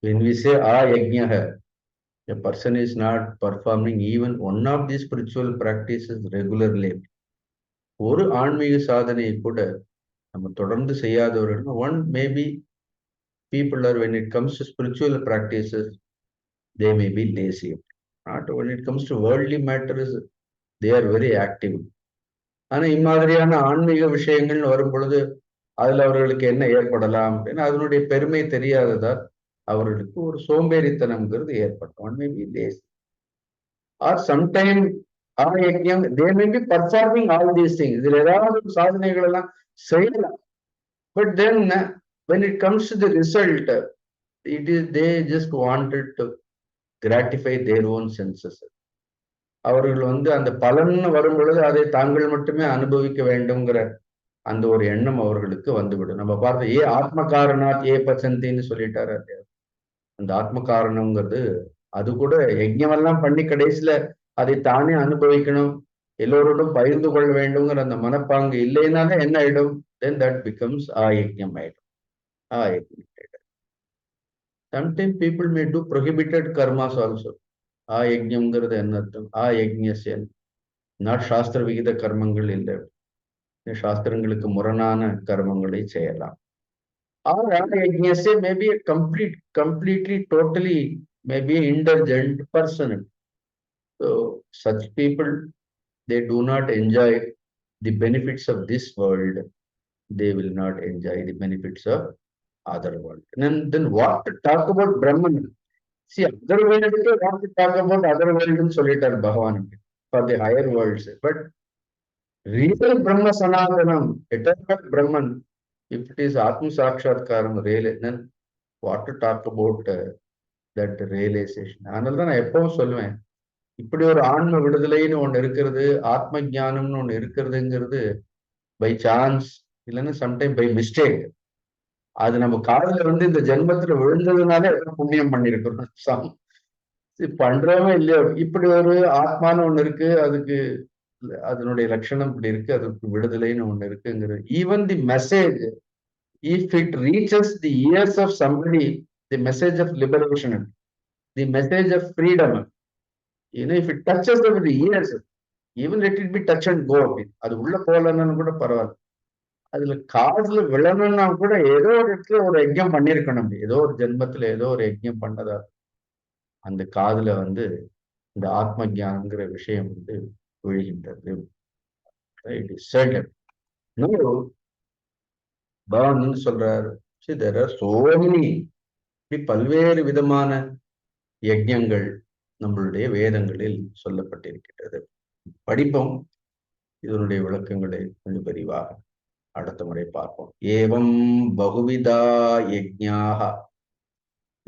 when we say ayajñah, a person is not performing even one of these spiritual practices regularly. ஒரு ஆன்மீக சாதனையை கூட நம்ம தொடர்ந்து செய்யாதவர்கள், one maybe people are, when it comes to spiritual practices, they may be lazy. Not when it comes to worldly matters, they are very active. ஆனா இம்மாதிரியான ஆன்மீக விஷயங்கள் வரும் பொழுது அதுல அவர்களுக்கு என்ன ஏற்படலாம் அப்படின்னா அதனுடைய பெருமை தெரியாததால் அவர்களுக்கு ஒரு சோம்பேறித்தனம்ங்கிறது ஏற்படும். One may be lazy. Or sometime they may be performing all these things. இதுல ஏதாவது சாதனைகள் எல்லாம் செய்யலாம். But then when it comes to the result, it is they just wanted to gratify their own senses. அவர்கள் அந்த பலன் வரும் பொழுது அதை தாங்கள் மட்டுமே அனுபவிக்க வேண்டும்ங்கிற அந்த ஒரு எண்ணம் அவர்களுக்கு வந்துவிடும். நம்ம பார்த்து ஆத்ம காரணாத் பச்சந்தின்னு சொல்லிட்டாரு. அந்த ஆத்ம காரணம்ங்கிறது அது கூட யஜ்ஞமெல்லாம் பண்ணி கடைசியில அதை தானே அனுபவிக்கணும், எல்லோரோடும் பகிர்ந்து கொள்ள வேண்டும்ங்கிற அந்த மனப்பாங்கு இல்லைனால என்ன ஆயிடும்? Then that becomes ayajñam ஆயிடும். Sometimes people may do prohibited karmas also. ayajñamங்கிறது என்ன அர்த்தம்? ayajñasya, not சாஸ்திர விகித கர்மங்கள் இல்லை, சாஸ்திரங்களுக்கு முரணான கர்மங்களை செய்யலாம். Or ayajñasya may be a completely, totally, maybe indulgent person. So such people, they do not enjoy the benefits of this world. They will not enjoy the benefits of other world. And then what to talk about Brahman? See, other world, what to talk about other world in solitar Bhagavan for the higher worlds. But real Brahma Sanatanam, eternal Brahman, if it is Atma Sakshatkaram, then what to talk about that realization? அதனால தான் நான் எப்பவும் சொல்லுவேன், இப்படி ஒரு ஆன்ம விடுதலைன்னு ஒண்ணு இருக்கிறது, ஆத்ம ஞானம்னு ஒண்ணு இருக்கிறதுங்கிறது பை சான்ஸ் இல்லைன்னா சம்டைம் பை மிஸ்டேக். அது நம்ம காதுல இந்த ஜென்மத்துல விழுந்ததுனாலே புண்ணியம் பண்ணிருக்கிறோம். பண்றவன் இல்லையோ, இப்படி ஒரு ஆத்மான்னு ஒண்ணு இருக்கு, அதுக்கு அதனுடைய லட்சணம் இப்படி இருக்கு, அதுக்கு விடுதலைன்னு ஒண்ணு இருக்குங்கிறது. Even the message, if it reaches the ears of somebody, the message of liberation, the message of freedom, if it touches them with the ears, even let it be touch and go. அது உள்ள போலன்னு கூட பரவாயில்ல, அதுல காதுல விழணும்னா கூட ஏதோ ஒரு இடத்துல ஒரு யஜ்ஞம் பண்ணிருக்கணும். ஏதோ ஒரு ஜென்மத்துல ஏதோ ஒரு யஜ்ஞம் பண்ணதா அந்த காதுல இந்த ஆத்ம ஞானம்ங்கிற விஷயம் விழுகின்றது. It is said. No, பகவான் சொல்றாரு, there are so many, பல்வேறு விதமான யஜ்ஞங்கள் நம்மளுடைய வேதங்களில் சொல்லப்பட்டிருக்கிறது. படிப்போம். இதனுடைய விளக்கங்களை கொஞ்சம் விரிவாக அடுத்த முறை பார்ப்போம். ஏவம் பகுவிதா யஜ்ஞாஹ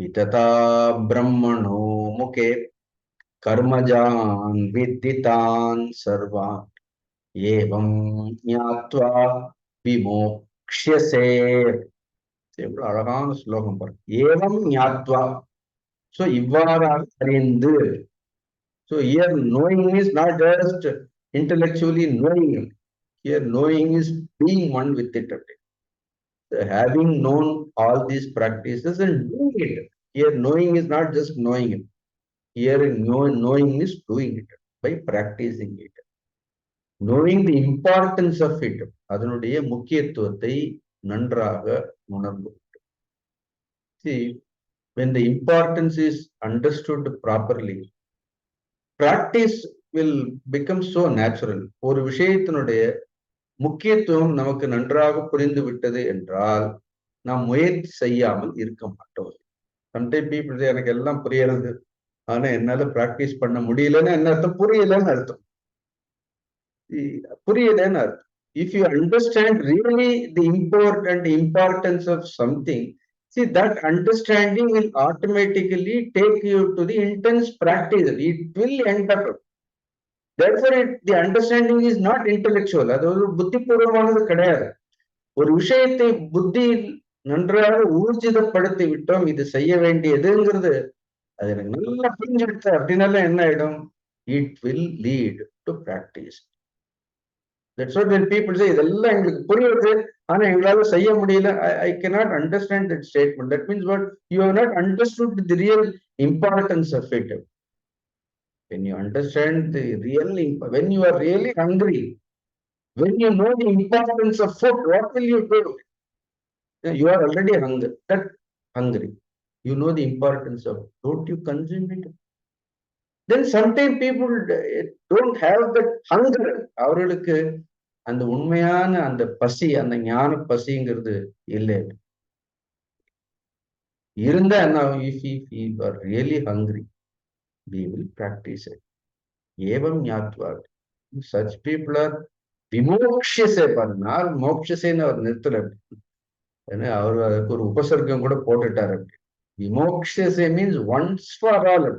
விததா பிரம்மணோ முகே கர்மஜான் வித்திதான் சர்வான் ஏவம் ஞாத்வா விமோக்ஷ்யசே. எவ்வளவு அழகான ஸ்லோகம் பாருங்க. ஏவம் ஞாத்வா, சோ இவ்வாறாக அறிந்து. So here knowing is not just intellectually knowing it. Here knowing is being one with it. So having known all these practices and doing it. Here knowing is not just knowing it. Here knowing is doing it by practicing it. Knowing the importance of it. அதனுடைய முக்கியத்துவத்தை நன்றாக உணர்ந்து. See, when the importance is understood properly, practice will become so natural. ஒரு விஷயத்தினுடைய முக்கியத்துவம் நமக்கு நன்றாக புரிந்து விட்டது என்றால் நாம் முயற்சி செய்யாமல் இருக்க மாட்டோம். சம்டைம் பீப்புள் எனக்கு எல்லாம் புரியறது, ஆனா என்னால பிராக்டிஸ் பண்ண முடியலன்னு என்ன அர்த்தம்? புரியலன்னு அர்த்தம். புரியலன்னு அர்த்தம். If you understand really the importance of something, see, that understanding will automatically take you to the intense practice. It will end up. Therefore, the understanding is not intellectual. அது ஒரு புத்திபூர்வமானது கிடையாது. ஒரு விஷயத்தை புத்தியில் நன்றாக ஊர்ஜிதப்படுத்தி விட்டோம், இது செய்ய வேண்டியதுங்கிறது அது எனக்கு நல்லா புரிஞ்சுடுத்த அப்படின்னால என்ன ஆயிடும்? It will lead to practice. That's what when people say, இதெல்லாம் எங்களுக்கு புரியுது, ஆனா எங்களால செய்ய முடியல. I cannot understand that statement. That means what? You have not understood the real importance of it. When you understand the real, when you are really hungry, when you know the importance of food, what will you do? You are already hungry. You know the importance of, don't you consume it? Then sometimes people don't have that hunger. அவர்களுக்கு அந்த உண்மையான அந்த பசி, அந்த ஞான பசிங்கிறது இல்லை. இருந்தா என்ன? If you are really hungry, we will practice it. ஏவம் ஞாத்வா. Such people are விமோக்ஷசே. பாருங்க, மோக்ஷசேன்னு அவர் நிறுத்தல. ஏன்னா அவர் அதுக்கு ஒரு உபசர்க்கம் கூட போட்டுட்டார். அப்படி விமோக்ஷசே means once for all.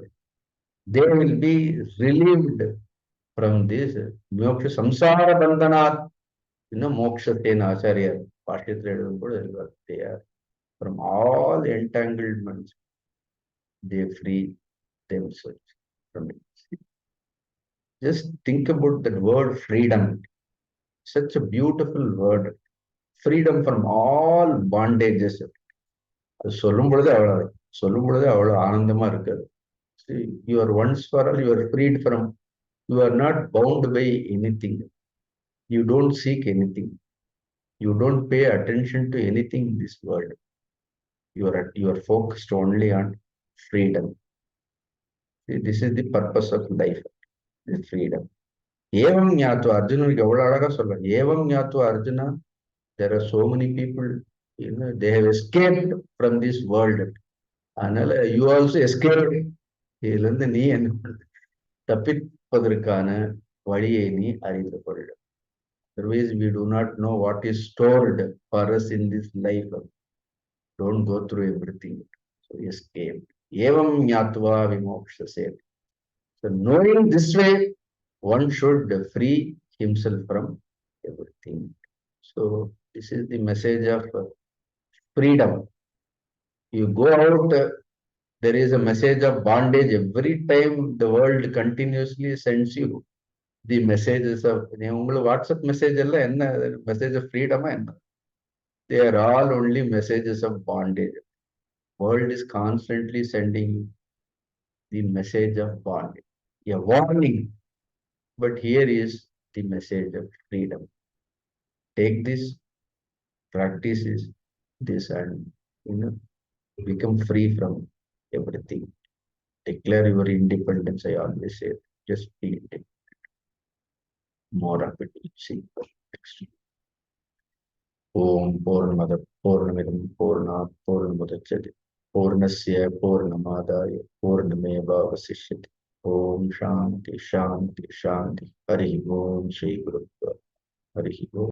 They will be relieved from this moksha samsara bandhanat. Mokshasena acharya பாஷ்யத்தில் எழுதும் கூட இருக்கார். They are from all entanglements. They free themselves from it. Just think about that word freedom. Such a beautiful word. Freedom from all bondages. அது சொல்லும் பொழுது அவ்வளவு ஆனந்தமா இருக்காது. You are once for all, you are freed from, you are not bound by anything. You don't seek anything. You don't pay attention to anything in this world. You are focused only on freedom. See, this is the purpose of life, the freedom. Evam Nyatva Arjuna, Evam Nyatva Arjuna, there are so many people, they have escaped from this world. And you also escaped. இதிலிருந்து நீ என்ன தப்பிப்பதற்கான வழியை நீ அறிந்து கொள்ள. Otherwise, we do not know what is stored for us in this life. Don't go through everything. So escape. Evam nyatva vimokshase. So knowing this way, one should free himself from everything. So this is the message of freedom. You go out, there is a message of bondage. Every time the world continuously sends you the messages of WhatsApp message, message of freedom. They are all only messages of bondage. World is constantly sending you the message of bondage, a warning. But here is the message of freedom. Take this, practice this, and become free from everything. Declare your independence. I always say, just be independent. More of it. See. Next. Om Purnamada Purnamidam Purnat Purnamudachyate Purnasya Purnamadaya Purnameva Vasishyate Om Shanti Shanti Shanti. Hari Om Shri Gurudev. Hari Om.